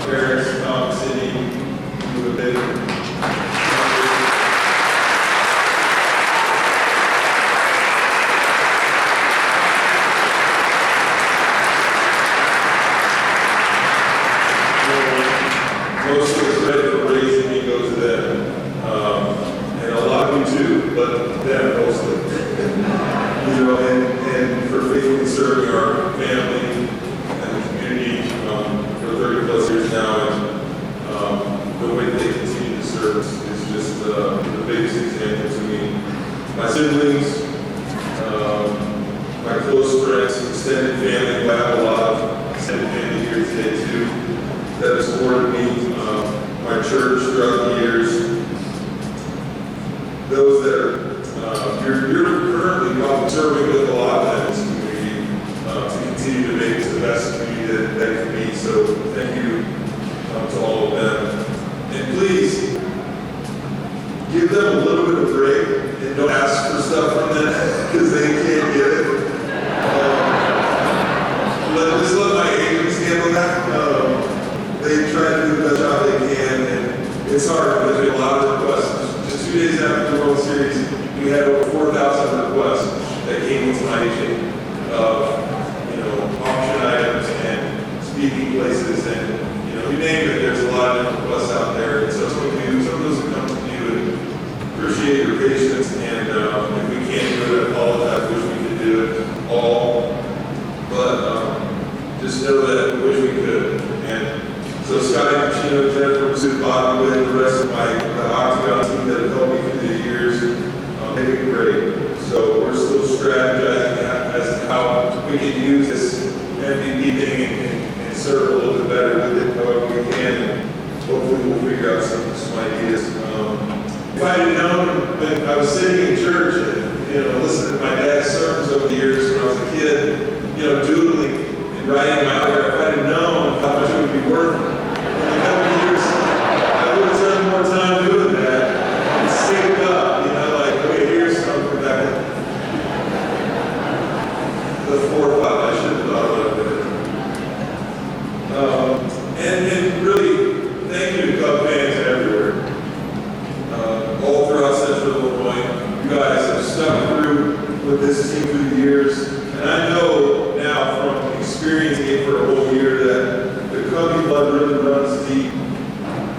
Parents, Tom, City, who have been most of the credit for raising me goes to them. And a lot of you too, but them mostly. And for faithfully serving our family and the community for 30+ years now, and the way they continue to serve is just the biggest example to me. My siblings, my close friends, extended family, who I have a lot of extended family here today too, that have supported me, my church throughout the years. Those that are, you're currently probably serving with a lot of them in this community the best community that can be. So thank you to all of them. And please, give them a little bit of break and don't ask for stuff from them because they can't get it. Just let my agents handle that. They try to do the best job they can, and it's hard because we have a lot of requests. Just 2 days after the World Series, we had over 4,000 requests that came into my agent of, auction items and speaking places, and, you name it, there's a lot of different requests out there. And so it's what we do. Some of those will come to you and appreciate your patience, and if we can't do it, I apologize. Wish we could do it all. But just know that we wish we could. And so Scott, Jennifer, Sue, Bobby, Lynn, the rest of the Octagon team that have helped me through the years, they've been great. So we're still strategizing as to how we can use this MVP thing and serve a little bit better with it however we can. And hopefully we'll figure out some ideas. If I had known when I was sitting in church and listening to my dad's sermons over the years when I was a kid, doodling and writing my autograph, if I had known how much it would be worth in a couple of years, I would have spent more time doing that and saved up, okay, here's something back the 4 or 5. I should have thought about it. And really, thank you to Cub fans everywhere. All throughout Central Illinois, you guys have stuck through with this team through the years. And I know now from experiencing it for a whole year that the Cubby blood really runs deep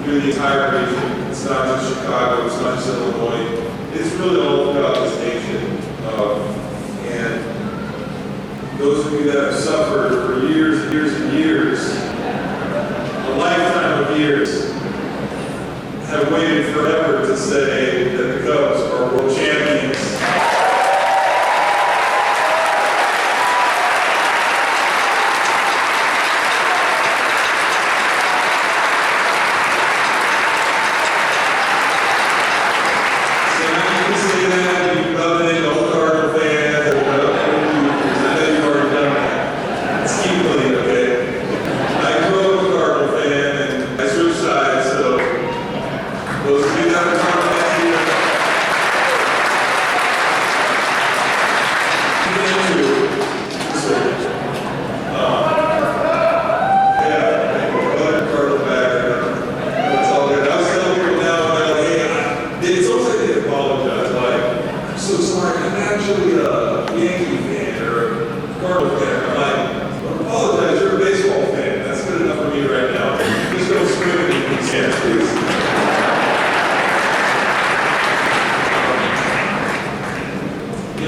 through the entire region. It's not just Chicago, it's not just Illinois. It's really all throughout this nation. And those of you that have suffered for years and years and years, a lifetime of years, have waited forever to say that the Cubs are world champions.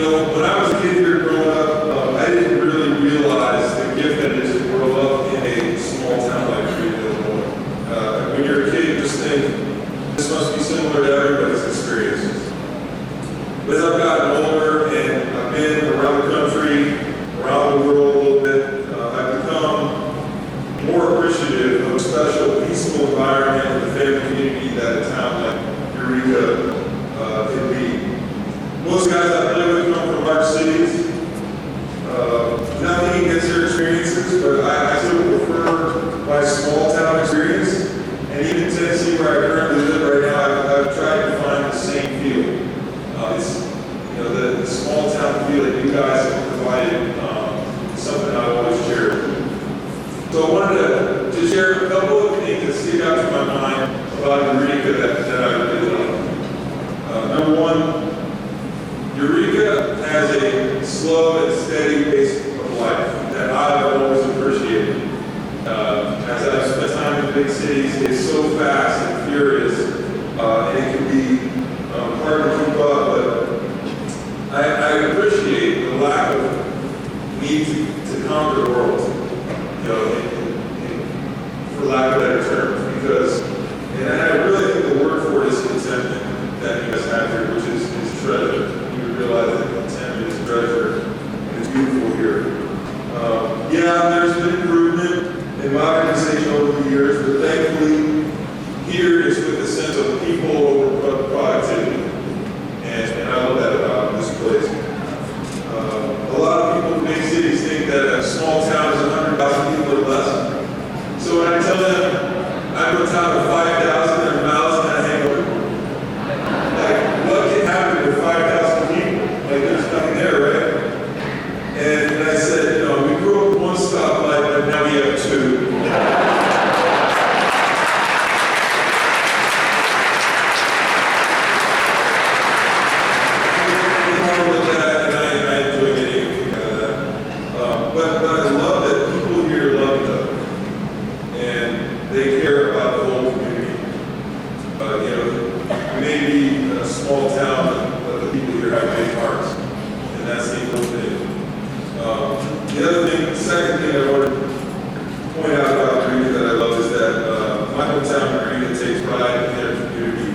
When I was a kid here growing up, I didn't really realize the gift that it is to grow up in a small town like Illinois. When you're a kid, you just think, this must be similar to everybody's experiences. But as I've gotten older and I've been around the country, around the world a little bit, I've become more appreciative of a special, peaceful environment and the family community that a town like Eureka can be. Most guys I play with come from large cities. Nothing against their experiences, but I still prefer my small town experience. And even Tennessee, where I currently live right now, I've tried to find the same feel. It's the small town feel that you guys have provided, something I've always cherished. So I wanted to just share a couple of things that stick out to my mind about Eureka that I really love. Number one, Eureka has a slow and steady pace of life that I've always appreciated. As I've spent time in big cities, it's so fast and furious, and it can be hard to keep up, but I appreciate the lack of need to conquer the world, for lack of better terms, because, and I really think the word for it is contentment that you guys have here, which is treasure. Realize that contentment is treasure, and it's beautiful here. There's been improvement in modernization over the years, but thankfully, here it's with a sense of people over productivity. And I love that about this place. A lot of people in big cities think that a small town is 100,000 too. With that, and I enjoy getting out of that. But I love that people here love each other, and they care about the whole community. It may be a small town, but the people here have big hearts, and that's the important thing. The other thing, the second thing I want to point out about Eureka that I love is that my hometown Eureka takes pride in their community,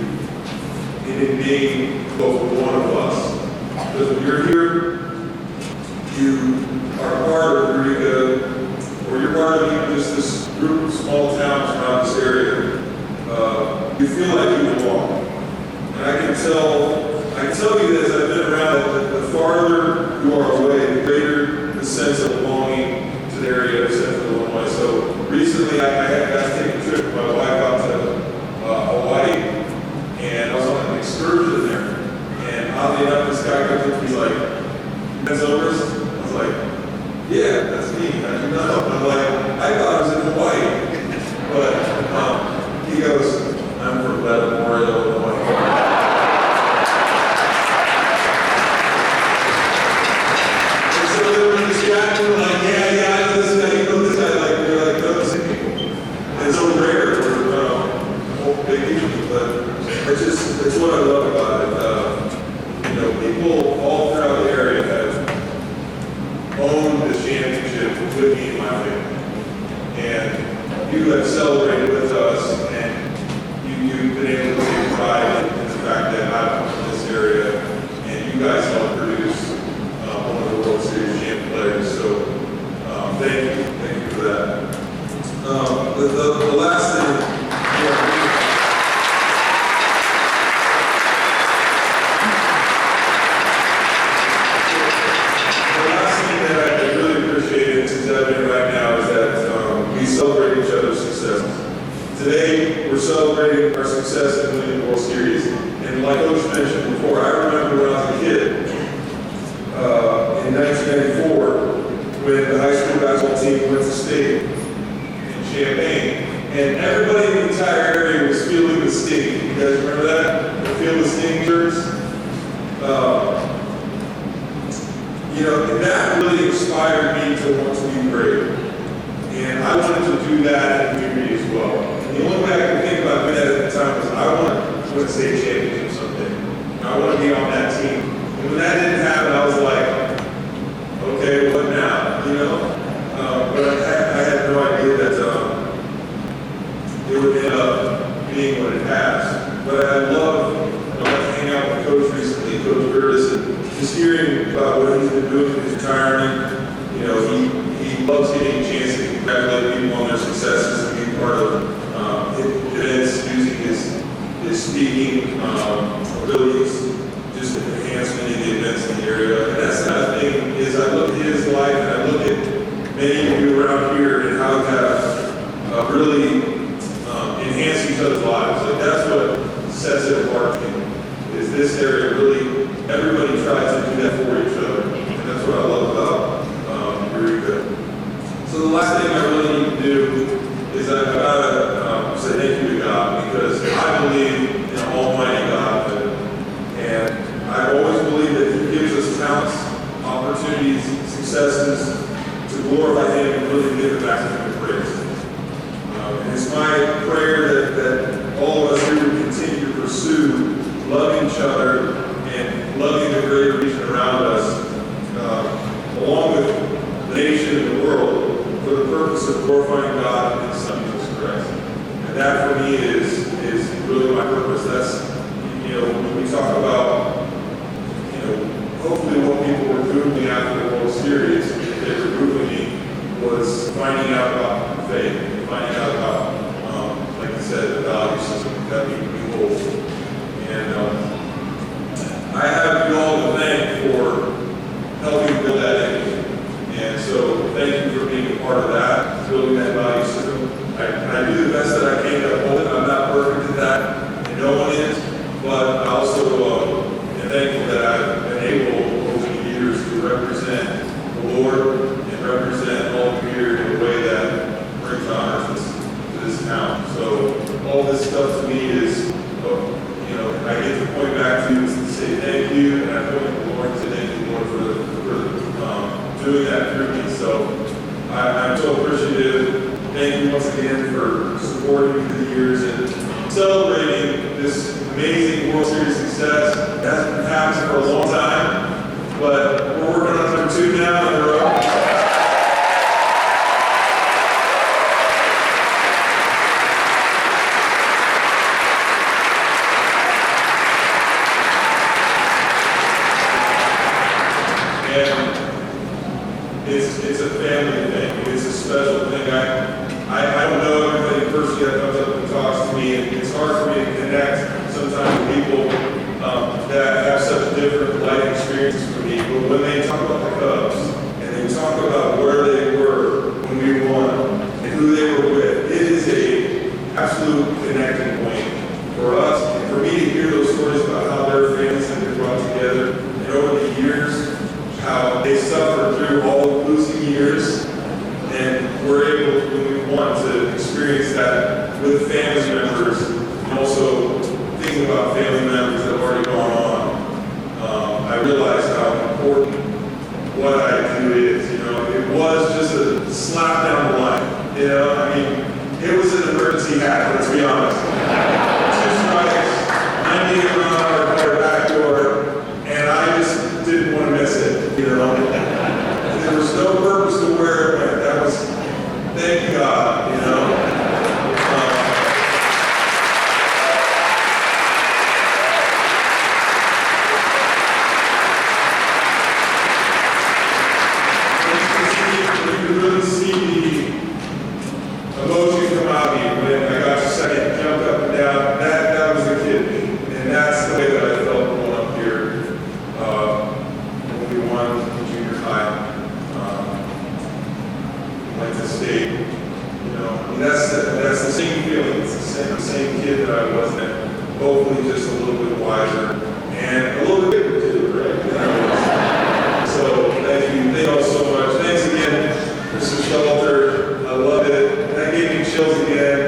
and in being both one of us. Because when you're here, you are part of Eureka, or you're part of even just this group of small towns around this area. You feel like you belong. And I can tell you this, I've been around it, the farther you are away, the greater the sense of belonging to the area of Central Illinois. So recently I got to take a trip with my wife out to Hawaii, and I was on an excursion there. And oddly enough, this guy comes up, he's like, Zobrist? I was like, yeah, that's me. How'd you know? I'm like, I thought I was in Hawaii. But he goes, I'm from Memorial, Illinois. And so they were distracted, like, yeah, I know this guy, you know this guy, like, we're like noticing people. And it's so rare for vacation, but it's what I love about it. People all throughout the area have owned the championship with me and my family. And you have celebrated with us, and you've been able to take pride in the fact that I'm from this area, and you guys helped produce one of the World Series champion players. So thank you for that. The last thing. Right now is that we celebrate each other's success. Today, we're celebrating our success in winning the World Series. And like Coach mentioned before, I remember when I was a kid, in 1994, when the high school basketball team went to state in Champaign, and everybody in the entire area was feeling the sting. You guys remember that? The Feel the Sting shirts? And that really inspired me to want to be great. And I wanted to do that in the community as well. And the only way I could think about doing that at the time was I want to win a state championship someday. I want to be on that team. And when that didn't happen, I was like, okay, what now? But I had no idea that it would end up being what it has. But I love hanging out with Coach recently, Coach Curtis, and just hearing about what he's been doing in his retirement. He loves getting a chance to congratulate people on their successes and being part of events using his speaking abilities, just enhancement in the events in the area. And that's the kind of thing is I look at his life and I look at many of you around here and how you have really enhanced each other's lives. Like that's what sets it apart to me. Is this area really, everybody tries to do that for each other. And that's what I love about Eureka. So the last thing I really need to do is I've got to say thank you to God, because I believe in an almighty God. And I've always believed that He gives us talents, opportunities, successes to glorify Him and really give it back to Him in praise. And it's my prayer that all of us here will continue to pursue loving each other and loving the greater region around us, along with the nation and the world, for the purpose of glorifying God and His Son, Jesus Christ. And that for me is really my purpose. That's, when we talk about, hopefully what people were Googling after the World Series, if they were Googling me, was finding out about faith, finding out about, like I said, the value system that we hold. And I have you all to thank for helping build that image. And so thank you for being a part of that, building that value system. I do the best that I can to hold it. I'm not perfect at that, and no one is. But I also am thankful that I've been able over the years to represent the Lord and represent all of you here in a way that brings once again for supporting me through the years and celebrating this amazing World Series success. It hasn't been happening for a long time, but we're working on number 2 now in a row. It's a family thing. It's a special thing. I don't know everybody personally that comes up and talks to me, and it's hard for me to connect sometimes with people that have such different life experiences from me. But when they talk about the Cubs and they talk about where they were when we won and who they were with, it is a absolute connecting point for us and for me to hear those stories about how their families have been brought together and over the years, how they suffered through all the losing years, and we're able, when we want to experience that with family members, and also thinking about family members that have already gone on. I realize how important what I do is. It was just a slap down the line. It was an emergency hack, let's be honest. 2 strikes, 98 run out our back door, and I just didn't want to miss it. There was no purpose to where it went. That was, thank God, You could really see the emotion come out of me when I got to second, jumped up and down. That was a kid, and that's the way that I felt going up here when we won junior high. Like the state, that's the same feeling. It's the same kid that I was then. Hopefully, just a little bit wiser and a little bit bigger too, right? So thank you all so much. Thanks again, Mr. Shelter. I love it. That gave me chills again.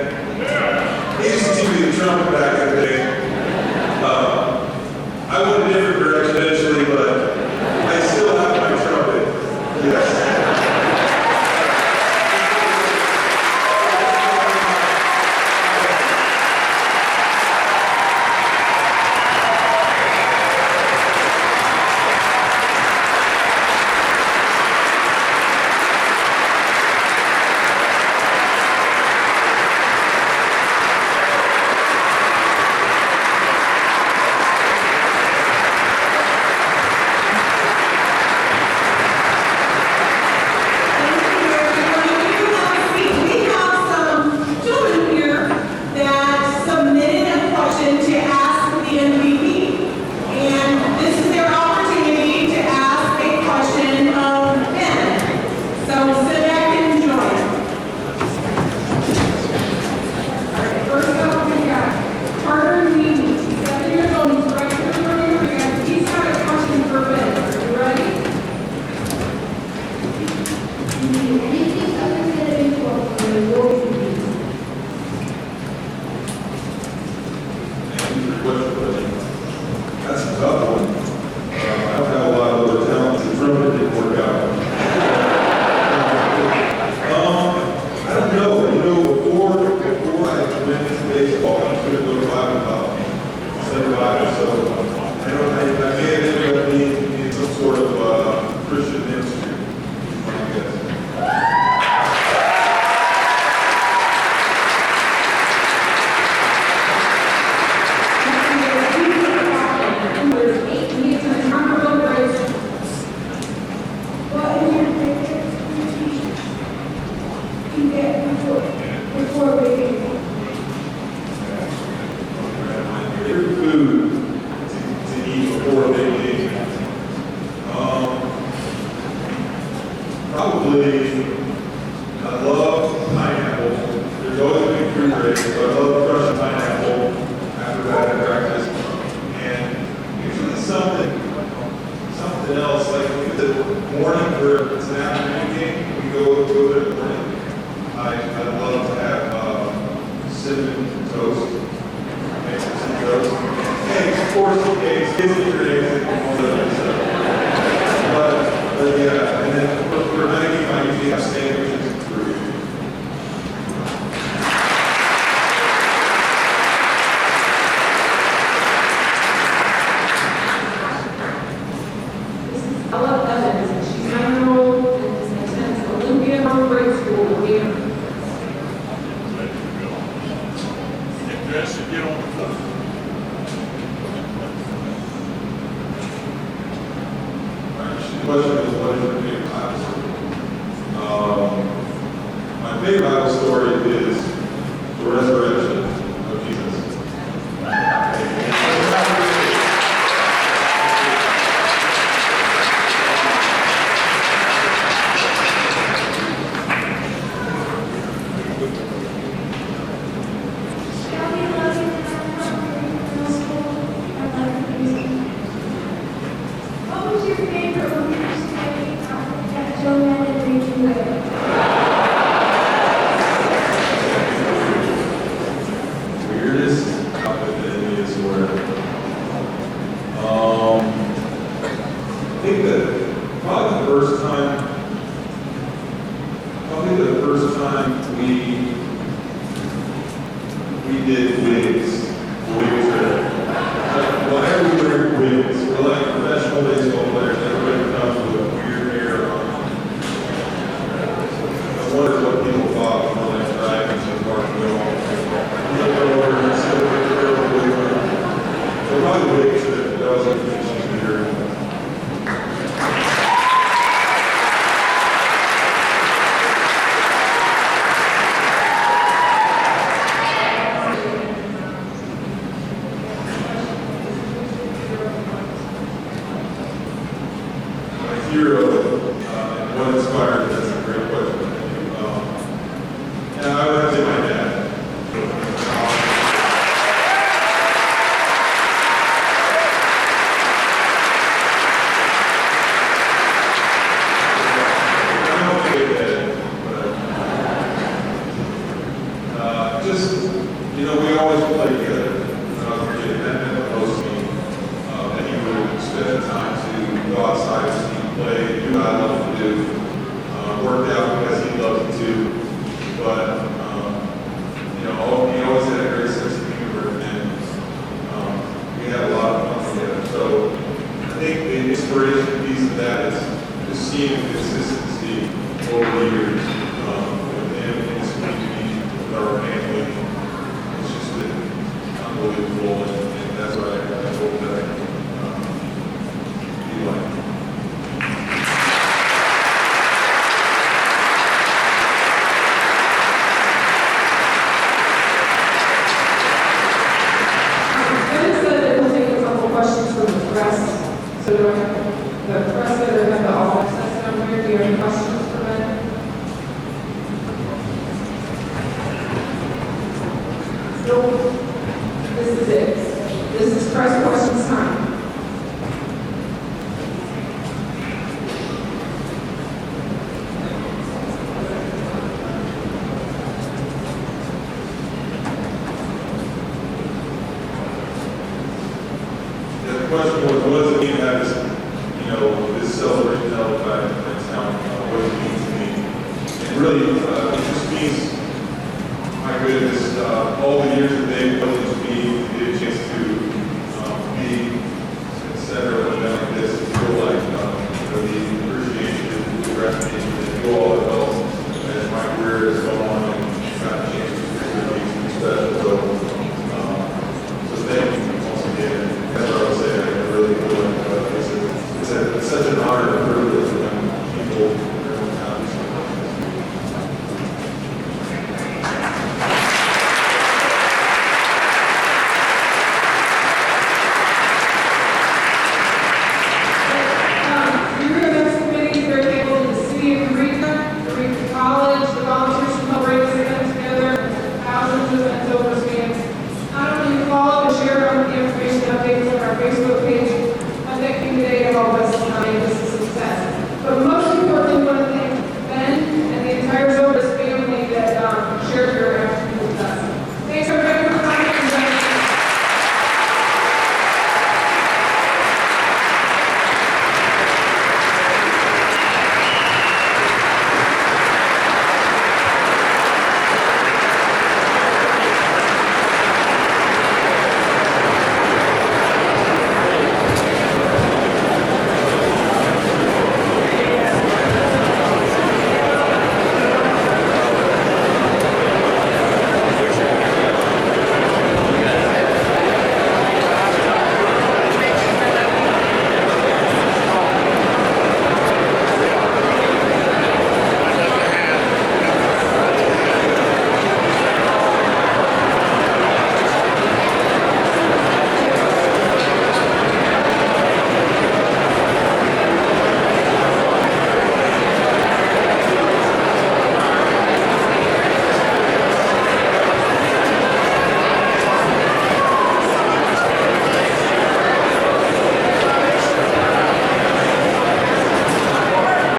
He used to teach me the trumpet back in the day. I went a different direction eventually, but I still have my trumpet. Yes. That's a tough one. I don't have a lot of other talents. The trumpet didn't work out. I don't know. Before I went into baseball, I could have go to Bible college. Study Bible, so I may have ended up being in some sort of Christian ministry, I guess. Probably, I love pineapple. There's always been fruit grapes, but I love crushing pineapple after that in practice. And usually something else, like the morning where it's an afternoon game, we go there in the morning. I love to have cinnamon toast, make some toast, eggs, of course, eggs, kids eat your eggs, and all that other stuff. But yeah, and then for night, I usually have sandwiches and fruit. My favorite Bible story is the resurrection of Jesus. What was your favorite when you used to that Joe had to read you with? Weirdest outfit that any is wearing. I think that probably the first time we did wigs. Wigs are, well, everywhere wigs. We're like professional baseball players. Everybody comes with weird hair on. I wonder what people thought when they were driving to the park. So probably wigs that was like interesting to hear. My hero, and what inspired me, that's a great question. Yeah, I would have to say my dad. I don't think that, but just, we always played together. When I was a kid, that meant the most to me. And he would spend time to go outside and see play, do what I love to do. Worked out because he loved it too. But, he always had a great sense of humor, and we had a lot of fun together. So I think the inspiration piece of that is just seeing the consistency over the years with him and his community, with our family. It's just been unbelievable, and that's what I hope that I can be like. Dennis said that we'll take a couple questions from the press. So do I have the press that have the all access down here? Do you have any questions for them? No. This is it. This is press questions time. The question was, what does it mean to have this, this celebration held by the town? What does it mean to me? And really, it just means, my goodness, all the years that